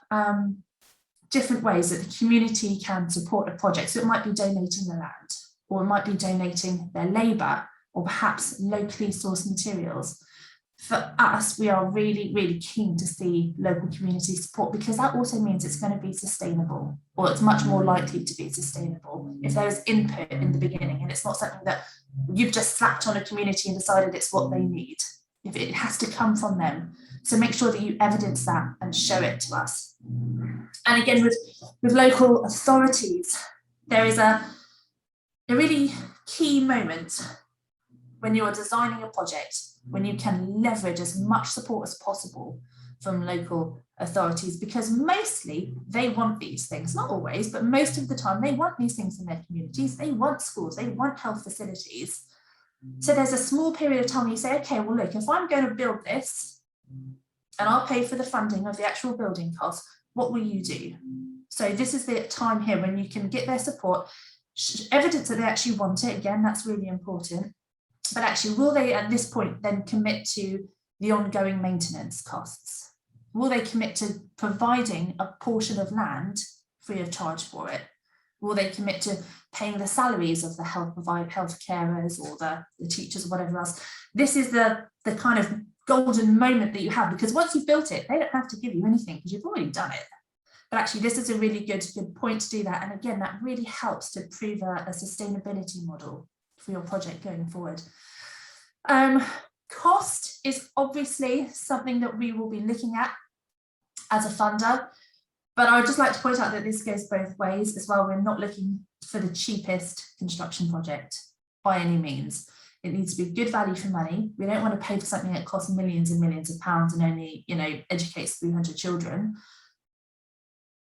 different ways that the community can support a project. So it might be donating the land, or it might be donating their labour, or perhaps locally sourced materials. For us, we are really, really keen to see local community support, because that also means it's going to be sustainable, or it's much more likely to be sustainable if there is input in the beginning and it's not something that you've just slapped on a community and decided it's what they need. If it has to come from them. So make sure that you evidence that and show it to us. And again, with local authorities, there is a really key moment when you are designing a project, when you can leverage as much support as possible from local authorities, because mostly they want these things, not always, but most of the time they want these things in their communities. They want schools, they want health facilities. So there's a small period of time you say, okay, well, look, if I'm going to build this and I'll pay for the funding of the actual building costs, what will you do? So this is the time here when you can get their support, evidence that they actually want it. Again, that's really important. But actually, will they at this point then commit to the ongoing maintenance costs? Will they commit to providing a portion of land free of charge for it? Will they commit to paying the salaries of the health carers or the teachers or whatever else? This is the kind of golden moment that you have, because once you've built it, they don't have to give you anything because you've already done it. But actually, this is a really good point to do that. And again, that really helps to prove a sustainability model for your project going forward. Cost is obviously something that we will be looking at as a funder, but I would just like to point out that this goes both ways as well. We're not looking for the cheapest construction project by any means. It needs to be good value for money. We don't want to pay for something that costs millions and millions of pounds and only, educates 300 children.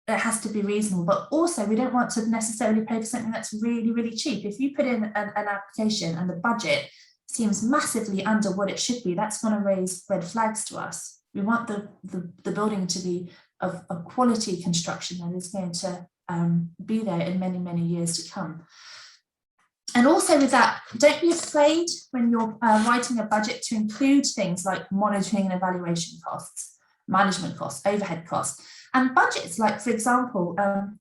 It has to be reasonable, but also we don't want to necessarily pay for something that's really, really cheap. If you put in an application and the budget seems massively under what it should be, that's going to raise red flags to us. We want the building to be of quality construction that is going to be there in many, many years to come. And also with that, don't be afraid when you're writing a budget to include things like monitoring and evaluation costs, management costs, overhead costs, and budgets like, for example,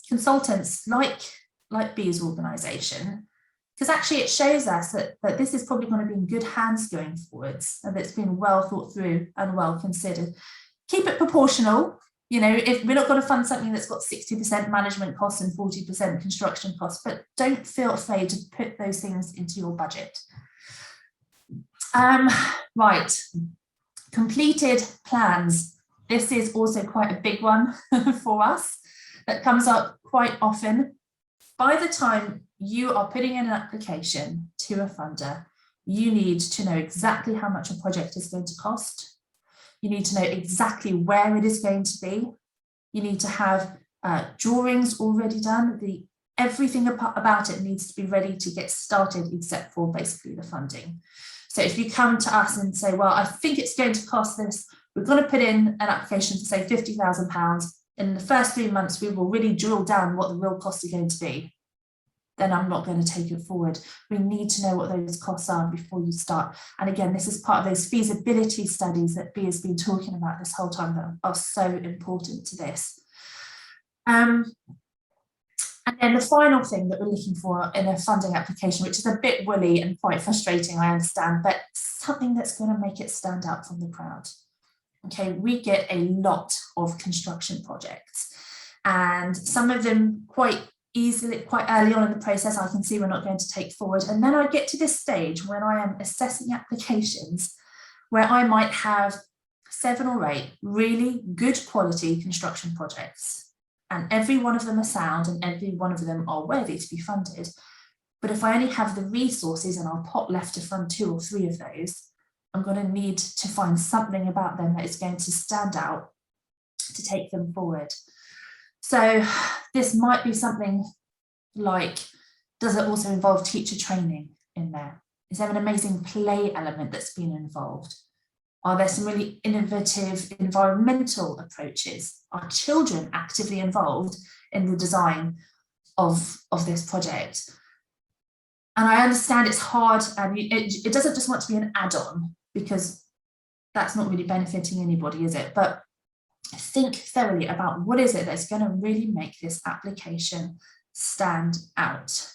consultants like Bea's organisation, because actually it shows us that this is probably going to be in good hands going forwards, and it's been well thought through and well considered. Keep it proportional. You know, if we're not going to fund something that's got 60% management costs and 40% construction costs, but don't feel afraid to put those things into your budget. Right, completed plans. This is also quite a big one for us that comes up quite often. By the time you are putting in an application to a funder, you need to know exactly how much a project is going to cost. You need to know exactly where it is going to be. You need to have drawings already done. Everything about it needs to be ready to get started, except for basically the funding. So if you come to us and say, well, I think it's going to cost this, we're going to put in an application for, say, £50,000. In the first 3 months, we will really drill down what the real costs are going to be. Then I'm not going to take it forward. We need to know what those costs are before you start. And again, this is part of those feasibility studies that Bea has been talking about this whole time that are so important to this. And then the final thing that we're looking for in a funding application, which is a bit woolly and quite frustrating, I understand, but something that's going to make it stand out from the crowd. Okay, we get a lot of construction projects, and some of them quite early on in the process, I can see we're not going to take forward. And then I get to this stage when I am assessing applications where I might have 7 or 8 really good quality construction projects. And every one of them are sound and every one of them are worthy to be funded. But if I only have the resources and our pot left to fund 2 or 3 of those, I'm going to need to find something about them that is going to stand out to take them forward. So this might be something like, does it also involve teacher training in there? Is there an amazing play element that's been involved? Are there some really innovative environmental approaches? Are children actively involved in the design of this project? And I understand it's hard, and it doesn't just want to be an add-on, because that's not really benefiting anybody, is it? But think thoroughly about what is it that's going to really make this application stand out.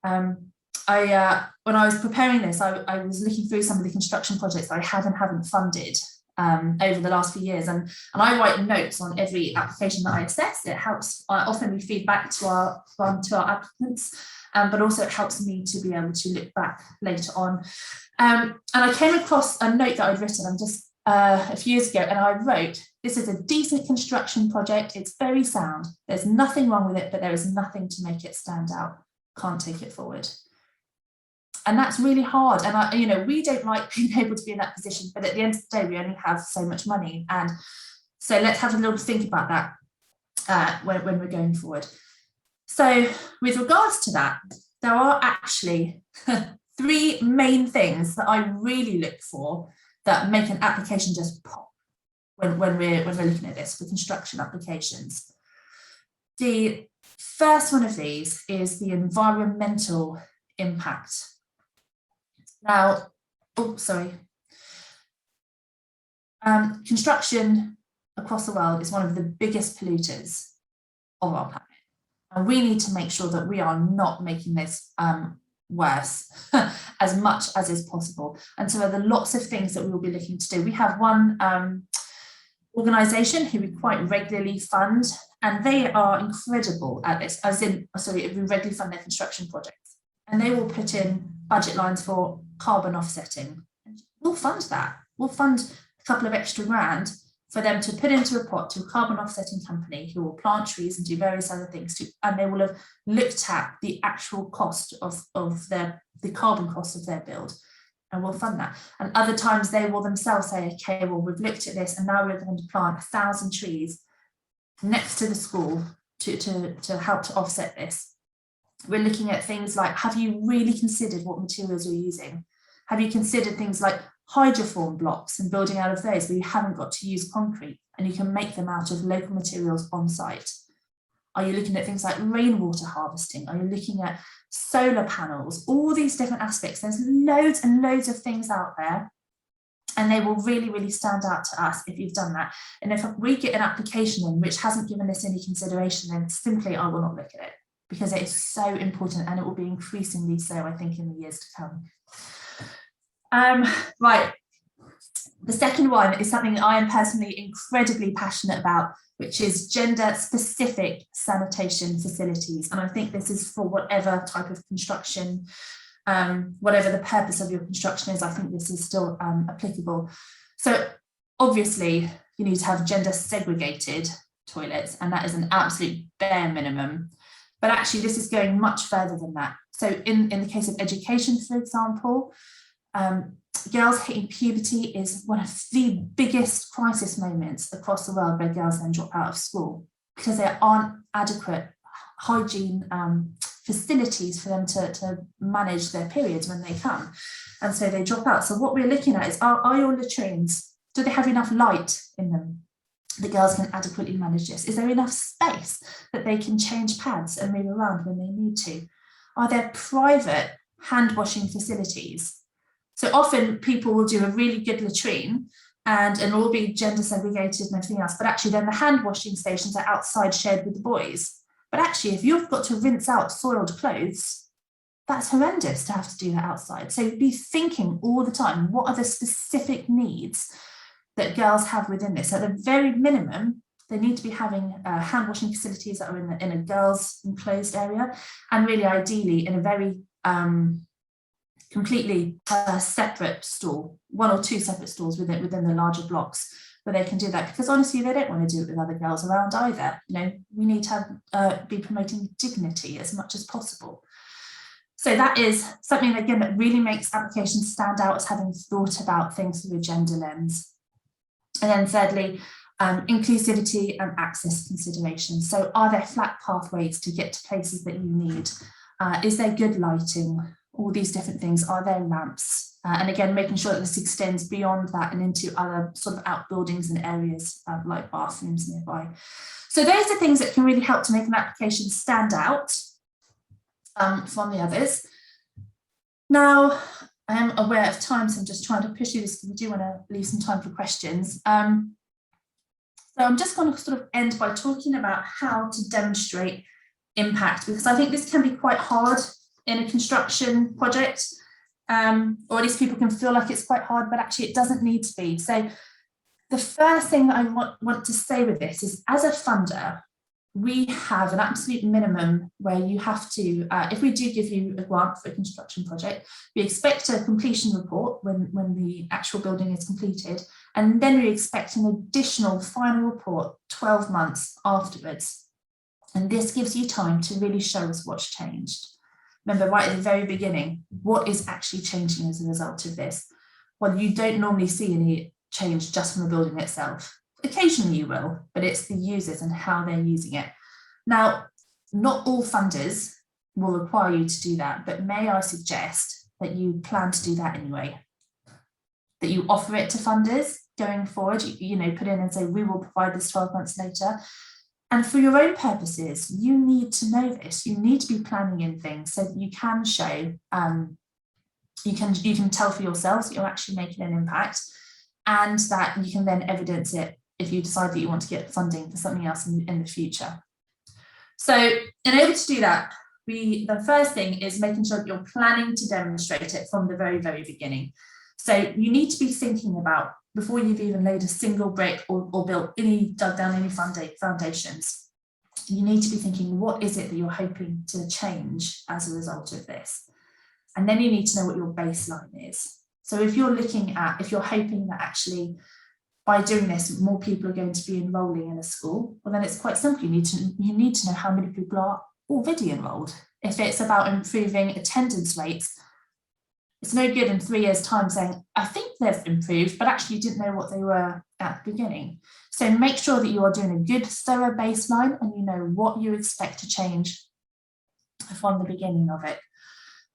When I was preparing this, I was looking through some of the construction projects that I have and haven't funded over the last few years, and I write notes on every application that I assess. It helps often we feed back to our applicants, but also it helps me to be able to look back later on. And I came across a note that I'd written just a few years ago, and I wrote, this is a decent construction project, it's very sound, there's nothing wrong with it, but there is nothing to make it stand out, can't take it forward. And that's really hard, and we don't like being able to be in that position, but at the end of the day, we only have so much money, and so let's have a little think about that when we're going forward. So with regards to that, there are actually 3 main things that I really look for that make an application just pop when we're looking at this for construction applications. The first one of these is the environmental impact. Now, construction across the world is one of the biggest polluters of our planet. And we need to make sure that we are not making this worse as much as is possible. And so there are lots of things that we will be looking to do. We have one organisation who we quite regularly fund, and they are incredible at this, we regularly fund their construction projects. And they will put in budget lines for carbon offsetting. And we'll fund that. We'll fund a couple of extra grand for them to put into a pot to a carbon offsetting company who will plant trees and do various other things, and they will have looked at the actual cost of the carbon cost of their build, and we'll fund that. And other times they will themselves say, okay, well, we've looked at this and now we're going to plant 1,000 trees next to the school to help to offset this. We're looking at things like, have you really considered what materials you're using? Have you considered things like hydroform blocks and building out of those where you haven't got to use concrete and you can make them out of local materials on site? Are you looking at things like rainwater harvesting? Are you looking at solar panels? All these different aspects. There's loads and loads of things out there, and they will really, really stand out to us if you've done that. And if we get an application in which hasn't given this any consideration, then simply I will not look at it, because it is so important, and it will be increasingly so, I think, in the years to come. Right. The second one is something I am personally incredibly passionate about, which is gender-specific sanitation facilities. And I think this is for whatever type of construction, whatever the purpose of your construction is, I think this is still applicable. So obviously you need to have gender segregated toilets, and that is an absolute bare minimum. But actually this is going much further than that. So in the case of education, for example, girls hitting puberty is one of the biggest crisis moments across the world, where girls then drop out of school because there aren't adequate hygiene facilities for them to manage their periods when they come, and so they drop out. So what we're looking at is, are your latrines, do they have enough light in them? The girls can adequately manage this. Is there enough space that they can change pads and move around when they need to? Are there private hand washing facilities? So often people will do a really good latrine and it'll all be gender segregated and everything else, but actually then the hand washing stations are outside shared with the boys. But actually, if you've got to rinse out soiled clothes, that's horrendous to have to do that outside. So be thinking all the time, what are the specific needs that girls have within this? At the very minimum, they need to be having hand washing facilities that are in a girls' enclosed area, and really ideally in a very completely separate stall, one or two separate stalls within the larger blocks, where they can do that, because honestly they don't want to do it with other girls around either. You know, we need to be promoting dignity as much as possible. So that is something, again, that really makes applications stand out as having thought about things through a gender lens. And then thirdly, inclusivity and access considerations. So are there flat pathways to get to places that you need? Is there good lighting? All these different things. Are there ramps? And again, making sure that this extends beyond that and into other sort of outbuildings and areas like bathrooms nearby. So those are things that can really help to make an application stand out from the others. Now, I am aware of time, so I'm just trying to push you this because we do want to leave some time for questions. So I'm just going to sort of end by talking about how to demonstrate impact, because I think this can be quite hard in a construction project, or at least people can feel like it's quite hard, but actually it doesn't need to be. So the first thing that I want to say with this is, as a funder, we have an absolute minimum where you have to, if we do give you a grant for a construction project, we expect a completion report when the actual building is completed, and then we expect an additional final report 12 months afterwards. And this gives you time to really show us what's changed. Remember, right at the very beginning, what is actually changing as a result of this? Well, you don't normally see any change just from the building itself. Occasionally you will, but it's the users and how they're using it. Now, not all funders will require you to do that, but may I suggest that you plan to do that anyway, that you offer it to funders going forward, you know, put in and say, we will provide this 12 months later. And for your own purposes, you need to know this. You need to be planning in things so that you can show, you can tell for yourselves that you're actually making an impact, and that you can then evidence it if you decide that you want to get funding for something else in the future. So in order to do that, the first thing is making sure that you're planning to demonstrate it from the very, very beginning. So you need to be thinking about, before you've even laid a single brick or dug down any foundations, you need to be thinking, what is it that you're hoping to change as a result of this? And then you need to know what your baseline is. So if you're hoping that actually by doing this, more people are going to be enrolling in a school, well, then it's quite simple. You need to know how many people are already enrolled. If it's about improving attendance rates, it's no good in 3 years' time saying, I think they've improved, but actually you didn't know what they were at the beginning. So make sure that you are doing a good, thorough baseline and you know what you expect to change from the beginning of it.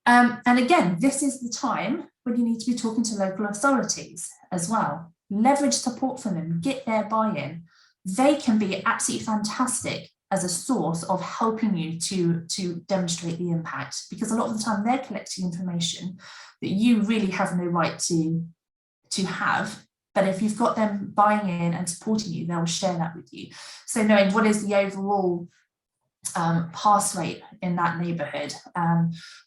And again, this is the time when you need to be talking to local authorities as well. Leverage support from them, get their buy-in. They can be absolutely fantastic as a source of helping you to demonstrate the impact, because a lot of the time they're collecting information that you really have no right to have. But if you've got them buying in and supporting you, they'll share that with you. So knowing what is the overall pass rate in that neighbourhood,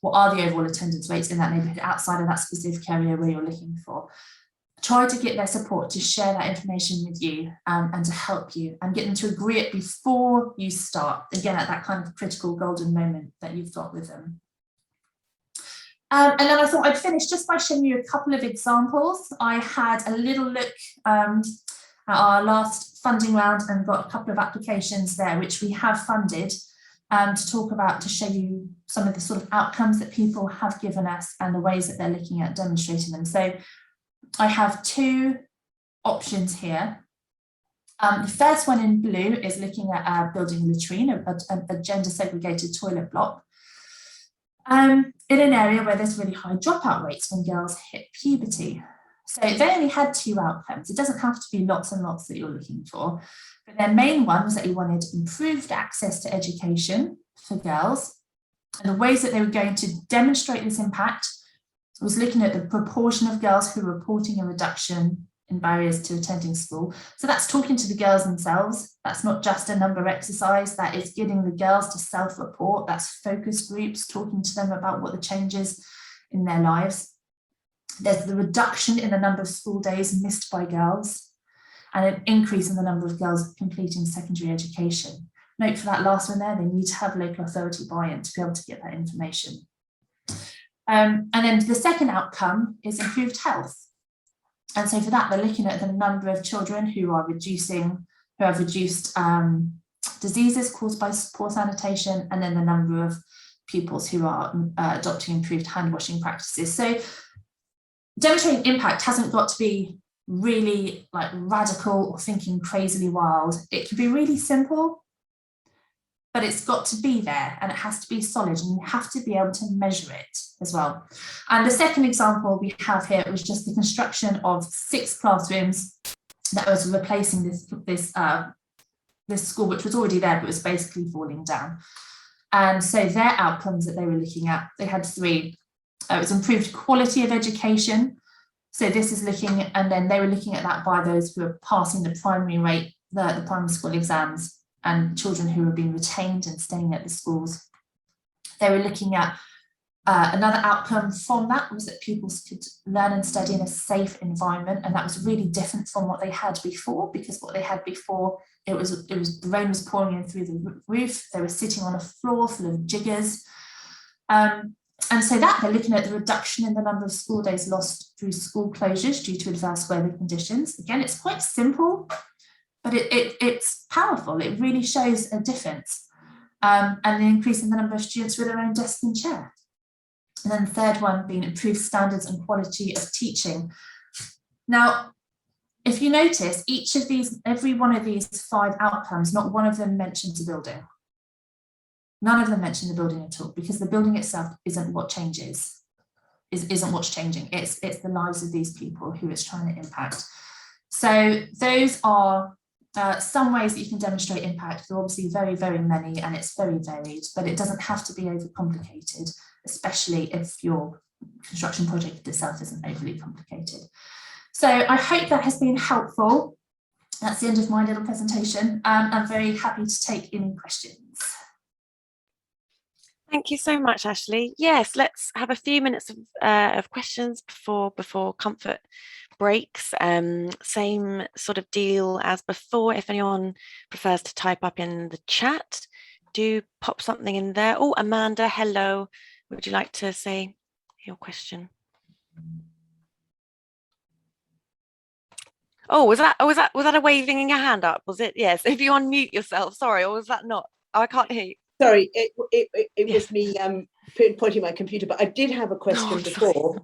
what are the overall attendance rates in that neighbourhood outside of that specific area where you're looking for. Try to get their support to share that information with you and to help you, and get them to agree it before you start, again at that kind of critical golden moment that you've got with them. And then I thought I'd finish just by showing you a couple of examples. I had a little look at our last funding round and got a couple of applications there which we have funded to talk about, to show you some of the sort of outcomes that people have given us and the ways that they're looking at demonstrating them. So I have two options here. The first one in blue is looking at building a latrine, a gender segregated toilet block, in an area where there's really high dropout rates when girls hit puberty. So they only had two outcomes. It doesn't have to be lots and lots that you're looking for, but their main one was that you wanted improved access to education for girls. And the ways that they were going to demonstrate this impact was looking at the proportion of girls who were reporting a reduction in barriers to attending school. So that's talking to the girls themselves. That's not just a number exercise, that is getting the girls to self-report. That's focus groups, talking to them about what the changes in their lives. There's the reduction in the number of school days missed by girls, and an increase in the number of girls completing secondary education. Note for that last one there, they need to have local authority buy-in to be able to get that information. And then the second outcome is improved health. And so for that, they're looking at the number of children who have reduced diseases caused by poor sanitation, and then the number of pupils who are adopting improved hand washing practices. So demonstrating impact hasn't got to be really like radical or thinking crazily wild. It can be really simple, but it's got to be there and it has to be solid, and you have to be able to measure it as well. And the second example we have here was just the construction of 6 classrooms that was replacing this school, which was already there, but was basically falling down. And so their outcomes that they were looking at, they had 3. It was improved quality of education. So this is looking, and then they were looking at that by those who are passing the primary rate, the primary school exams, and children who were being retained and staying at the schools. They were looking at another outcome from that was that pupils could learn and study in a safe environment, and that was really different from what they had before, because what they had before, the rain was pouring in through the roof, they were sitting on a floor full of jiggers. And so that they're looking at the reduction in the number of school days lost through school closures due to adverse weather conditions. Again, it's quite simple, but it's powerful. It really shows a difference. And the increase in the number of students with their own desk and chair. And then the third one being improved standards and quality of teaching. Now, if you notice, every one of these 5 outcomes, not one of them mentions a building. None of them mention the building at all, because the building itself isn't what changes, isn't what's changing. It's the lives of these people who it's trying to impact. So those are some ways that you can demonstrate impact. There are obviously very, very many, and it's very varied, but it doesn't have to be overcomplicated, especially if your construction project itself isn't overly complicated. So I hope that has been helpful. That's the end of my little presentation. I'm very happy to take any questions. Thank you so much, Ashley. Yes, let's have a few minutes of questions before comfort breaks. Same sort of deal as before. If anyone prefers to type up in the chat, do pop something in there. Oh, Amanda, hello. Would you like to say your question? Oh, was that a waving your hand up? Was it? Yes. If you unmute yourself, sorry, or was that not? Oh, I can't hear you. Sorry, it was me pointing my computer, but I did have a question before,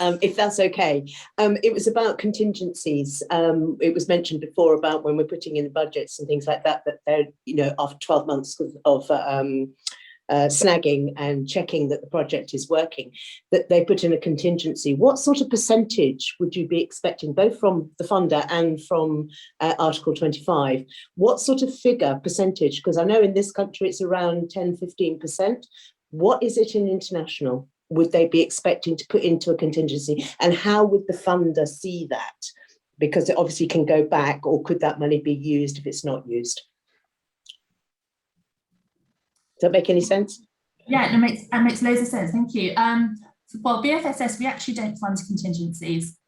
if that's okay. It was about contingencies. It was mentioned before about when we're putting in budgets and things like that, that they're, after 12 months of snagging and checking that the project is working, that they put in a contingency. What sort of percentage would you be expecting, both from the funder and from Article 25? What sort of figure, percentage? Because I know in this country it's around 10, 15%. What is it in international? Would they be expecting to put into a contingency? And how would the funder see that? Because it obviously can go back, or could that money be used if it's not used? Does that make any sense? Yeah, it makes loads of sense. Thank you. Well, BFSS, we actually don't fund contingencies.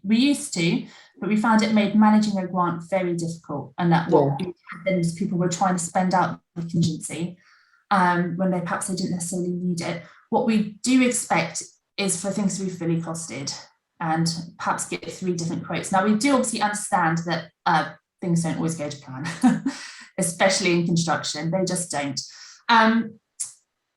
We used to, but we found it made managing a grant very difficult, and that what happened is people were trying to spend out the contingency when they perhaps didn't necessarily need it. What we do expect is for things to be fully costed and perhaps get 3 different quotes. Now, we do obviously understand that things don't always go to plan, especially in construction. They just don't.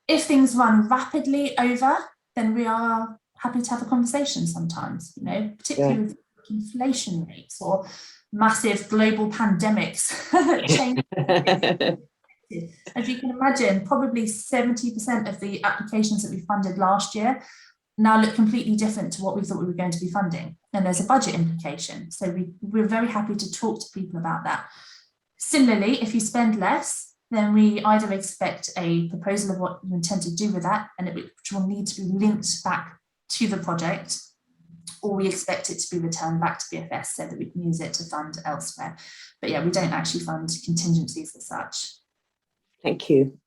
If things run rapidly over, then we are happy to have a conversation sometimes, you know, particularly with inflation rates or massive global pandemics. As you can imagine, probably 70% of the applications that we funded last year now look completely different to what we thought we were going to be funding. And there's a budget implication. So we're very happy to talk to people about that. Similarly, if you spend less, then we either expect a proposal of what you intend to do with that, and which will need to be linked back to the project, or we expect it to be returned back to BFS so that we can use it to fund elsewhere. But yeah, we don't actually fund contingencies as such. Thank you.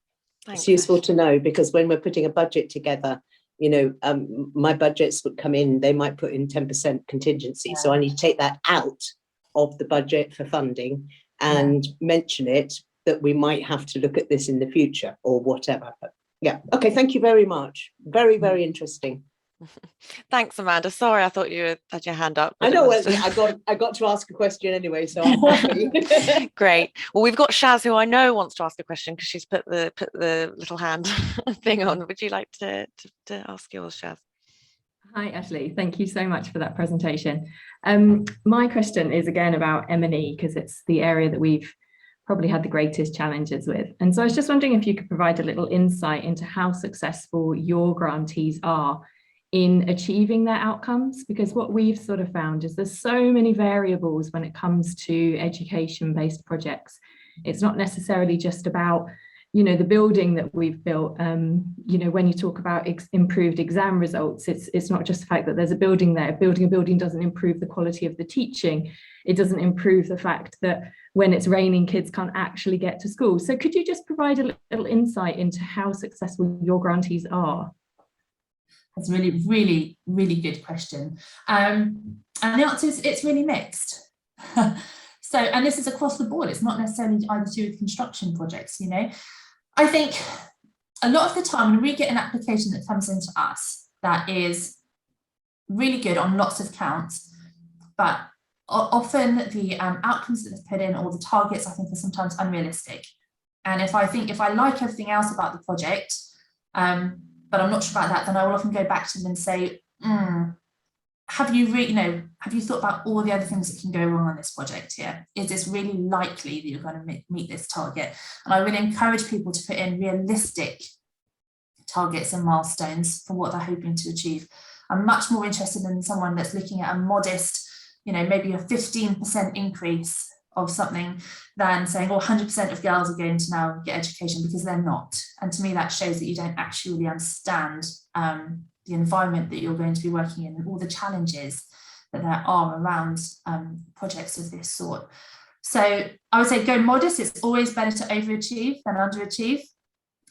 Thanks. It's useful to know, because when we're putting a budget together, you know, my budgets would come in, they might put in 10% contingency. So I need to take that out of the budget for funding and mention it, that we might have to look at this in the future or whatever. But yeah, okay, thank you very much. Very, very interesting. Thanks, Amanda. Sorry, I thought you had your hand up. I know, I got to ask a question anyway, so I'm happy. Great. Well, we've got Shaz, who I know wants to ask a question because she's put the little hand thing on. Would you like to ask yours, Shaz? Hi, Ashley. Thank you so much for that presentation. My question is again about M&E, because it's the area that we've probably had the greatest challenges with. And so I was just wondering if you could provide a little insight into how successful your grantees are in achieving their outcomes, because what we've sort of found is there's so many variables when it comes to education-based projects. It's not necessarily just about, you know, the building that we've built. You know, when you talk about improved exam results, it's not just the fact that there's a building there. Building a building doesn't improve the quality of the teaching. It doesn't improve the fact that when it's raining, kids can't actually get to school. So could you just provide a little insight into how successful your grantees are? That's a really, really, really good question. And the answer is it's really mixed. So, and this is across the board. It's not necessarily either to do with construction projects, you know. I think a lot of the time when we get an application that comes into us that is really good on lots of counts, but often the outcomes that they've put in or the targets I think are sometimes unrealistic. And if I like everything else about the project, but I'm not sure about that, then I will often go back to them and say, have you thought about all the other things that can go wrong on this project here? Is this really likely that you're going to meet this target? And I really encourage people to put in realistic targets and milestones for what they're hoping to achieve. I'm much more interested in someone that's looking at a modest, you know, maybe a 15% increase of something than saying, well, 100% of girls are going to now get education, because they're not. And to me, that shows that you don't actually really understand the environment that you're going to be working in and all the challenges that there are around projects of this sort. So I would say go modest. It's always better to overachieve than underachieve.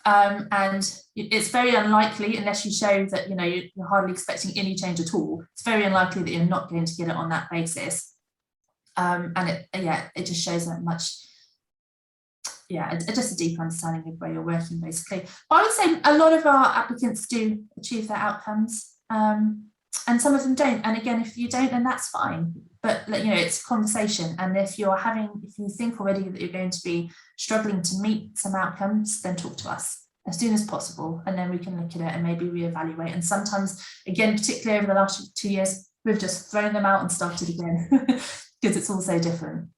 And it's very unlikely, unless you show that, you know, you're hardly expecting any change at all, it's very unlikely that you're not going to get it on that basis. And it just shows that much, just a deep understanding of where you're working, basically. But I would say a lot of our applicants do achieve their outcomes, and some of them don't. And again, if you don't, then that's fine. But you know, it's a conversation. And if you think already that you're going to be struggling to meet some outcomes, then talk to us as soon as possible, and then we can look at it and maybe reevaluate. And sometimes, again, particularly over the last 2 years, we've just thrown them out and started again. Because it's all so different.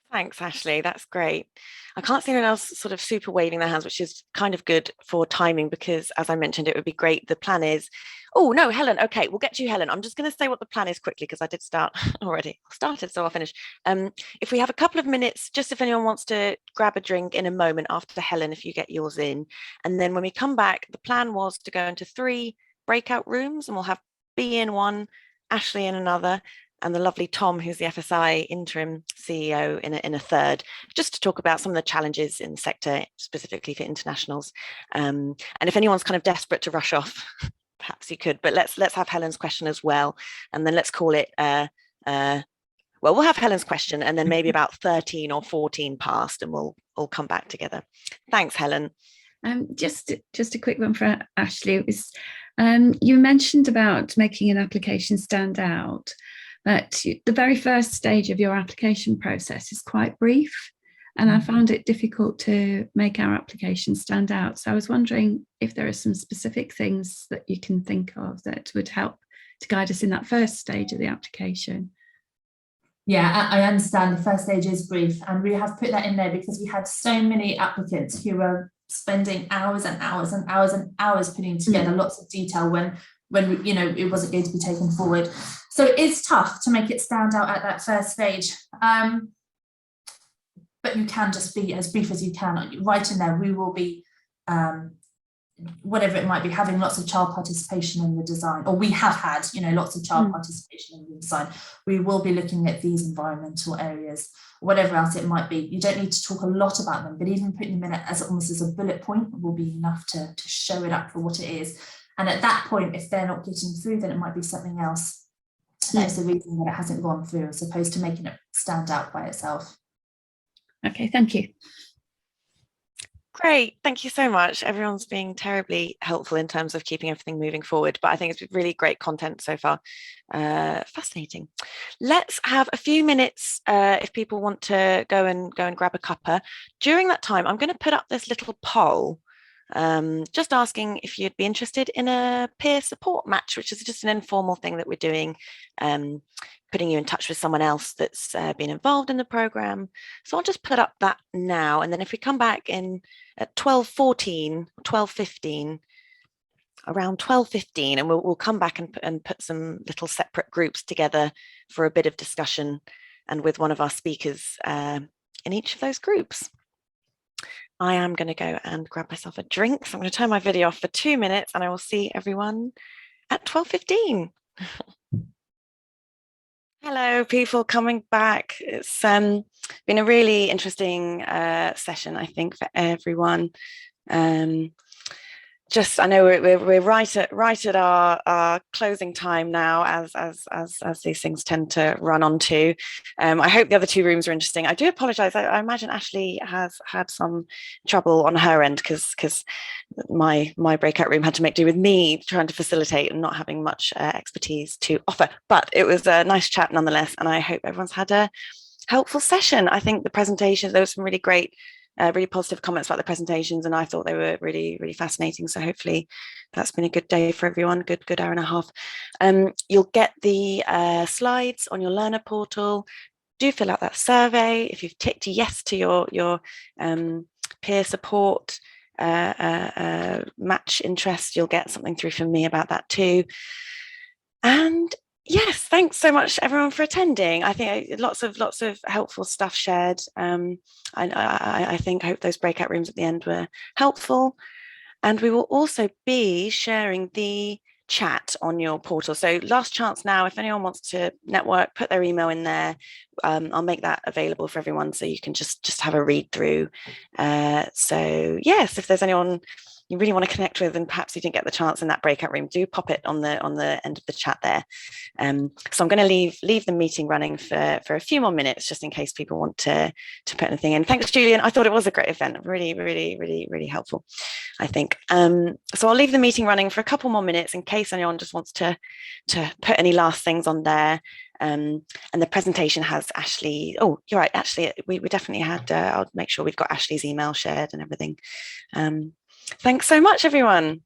Thanks, Ashley. That's great. I can't see anyone else sort of super waving their hands, which is kind of good for timing because, as I mentioned, it would be great. The plan is, oh no, Helen. Okay, we'll get to you, Helen. I'm just going to say what the plan is quickly because I did start already. I started, so I'll finish. If we have a couple of minutes, just if anyone wants to grab a drink in a moment after Helen, if you get yours in, and then when we come back, the plan was to go into 3 breakout rooms, and we'll have B in one, Ashley in another, and the lovely Tom, who's the FSI interim CEO, in a third, just to talk about some of the challenges in the sector, specifically for internationals. And if anyone's kind of desperate to rush off, perhaps you could, but let's have Helen's question as well. And then let's call it, well, we'll have Helen's question and then maybe about 13 or 14 past, and we'll all come back together. Thanks, Helen. Just a quick one for Ashley. It was, you mentioned about making an application stand out. But the very first stage of your application process is quite brief, and I found it difficult to make our application stand out. So I was wondering if there are some specific things that you can think of that would help to guide us in that first stage of the application. Yeah, I understand the first stage is brief, and we have put that in there because we had so many applicants who were spending hours and hours and hours and hours putting together lots of detail when you know it wasn't going to be taken forward. So it is tough to make it stand out at that first stage. But you can just be as brief as you can. Right in there, we will be, whatever it might be, having lots of child participation in the design, or we have had, you know, lots of child participation in the design. We will be looking at these environmental areas, whatever else it might be. You don't need to talk a lot about them, but even putting them in as almost as a bullet point will be enough to show it up for what it is. And at that point, if they're not getting through, then it might be something else. That's the reason that it hasn't gone through, as opposed to making it stand out by itself. Okay, thank you. Great, thank you so much. Everyone's being terribly helpful in terms of keeping everything moving forward, but I think it's been really great content so far. Fascinating. Let's have a few minutes if people want to go and grab a cuppa. During that time, I'm going to put up this little poll. Just asking if you'd be interested in a peer support match, which is just an informal thing that we're doing, putting you in touch with someone else that's been involved in the program. So I'll just put up that now, and then if we come back in at 12:14, 12:15, around 12:15, and we'll come back and put some little separate groups together for a bit of discussion, and with one of our speakers in each of those groups. I am going to go and grab myself a drink. So I'm going to turn my video off for 2 minutes, and I will see everyone at 12:15. Hello, people coming back. It's been a really interesting session, I think, for everyone. Just, I know we're right at our closing time now, as these things tend to run on to. I hope the other 2 rooms are interesting. I do apologise. I imagine Ashley has had some trouble on her end because my breakout room had to make do with me trying to facilitate and not having much expertise to offer. But it was a nice chat nonetheless, and I hope everyone's had a helpful session. I think the presentations, there was some really great really positive comments about the presentations, and I thought they were really, really fascinating. So hopefully that's been a good day for everyone, good hour and a half. You'll get the slides on your learner portal. Do fill out that survey. If you've ticked yes to your peer support match interest, you'll get something through from me about that too. And yes, thanks so much everyone for attending. I think lots of helpful stuff shared. I hope those breakout rooms at the end were helpful. And we will also be sharing the chat on your portal. So last chance now, if anyone wants to network, put their email in there. I'll make that available for everyone so you can just have a read through. So yes, if there's anyone you really want to connect with and perhaps you didn't get the chance in that breakout room, do pop it on the end of the chat there. So I'm going to leave the meeting running for a few more minutes just in case people want to put anything in. Thanks, Julian. I thought it was a great event. Really helpful, I think. So I'll leave the meeting running for a couple more minutes in case anyone just wants to put any last things on there. And the presentation has Ashley. Oh, you're right. Actually, we definitely had. I'll make sure we've got Ashley's email shared and everything. Thanks so much, everyone.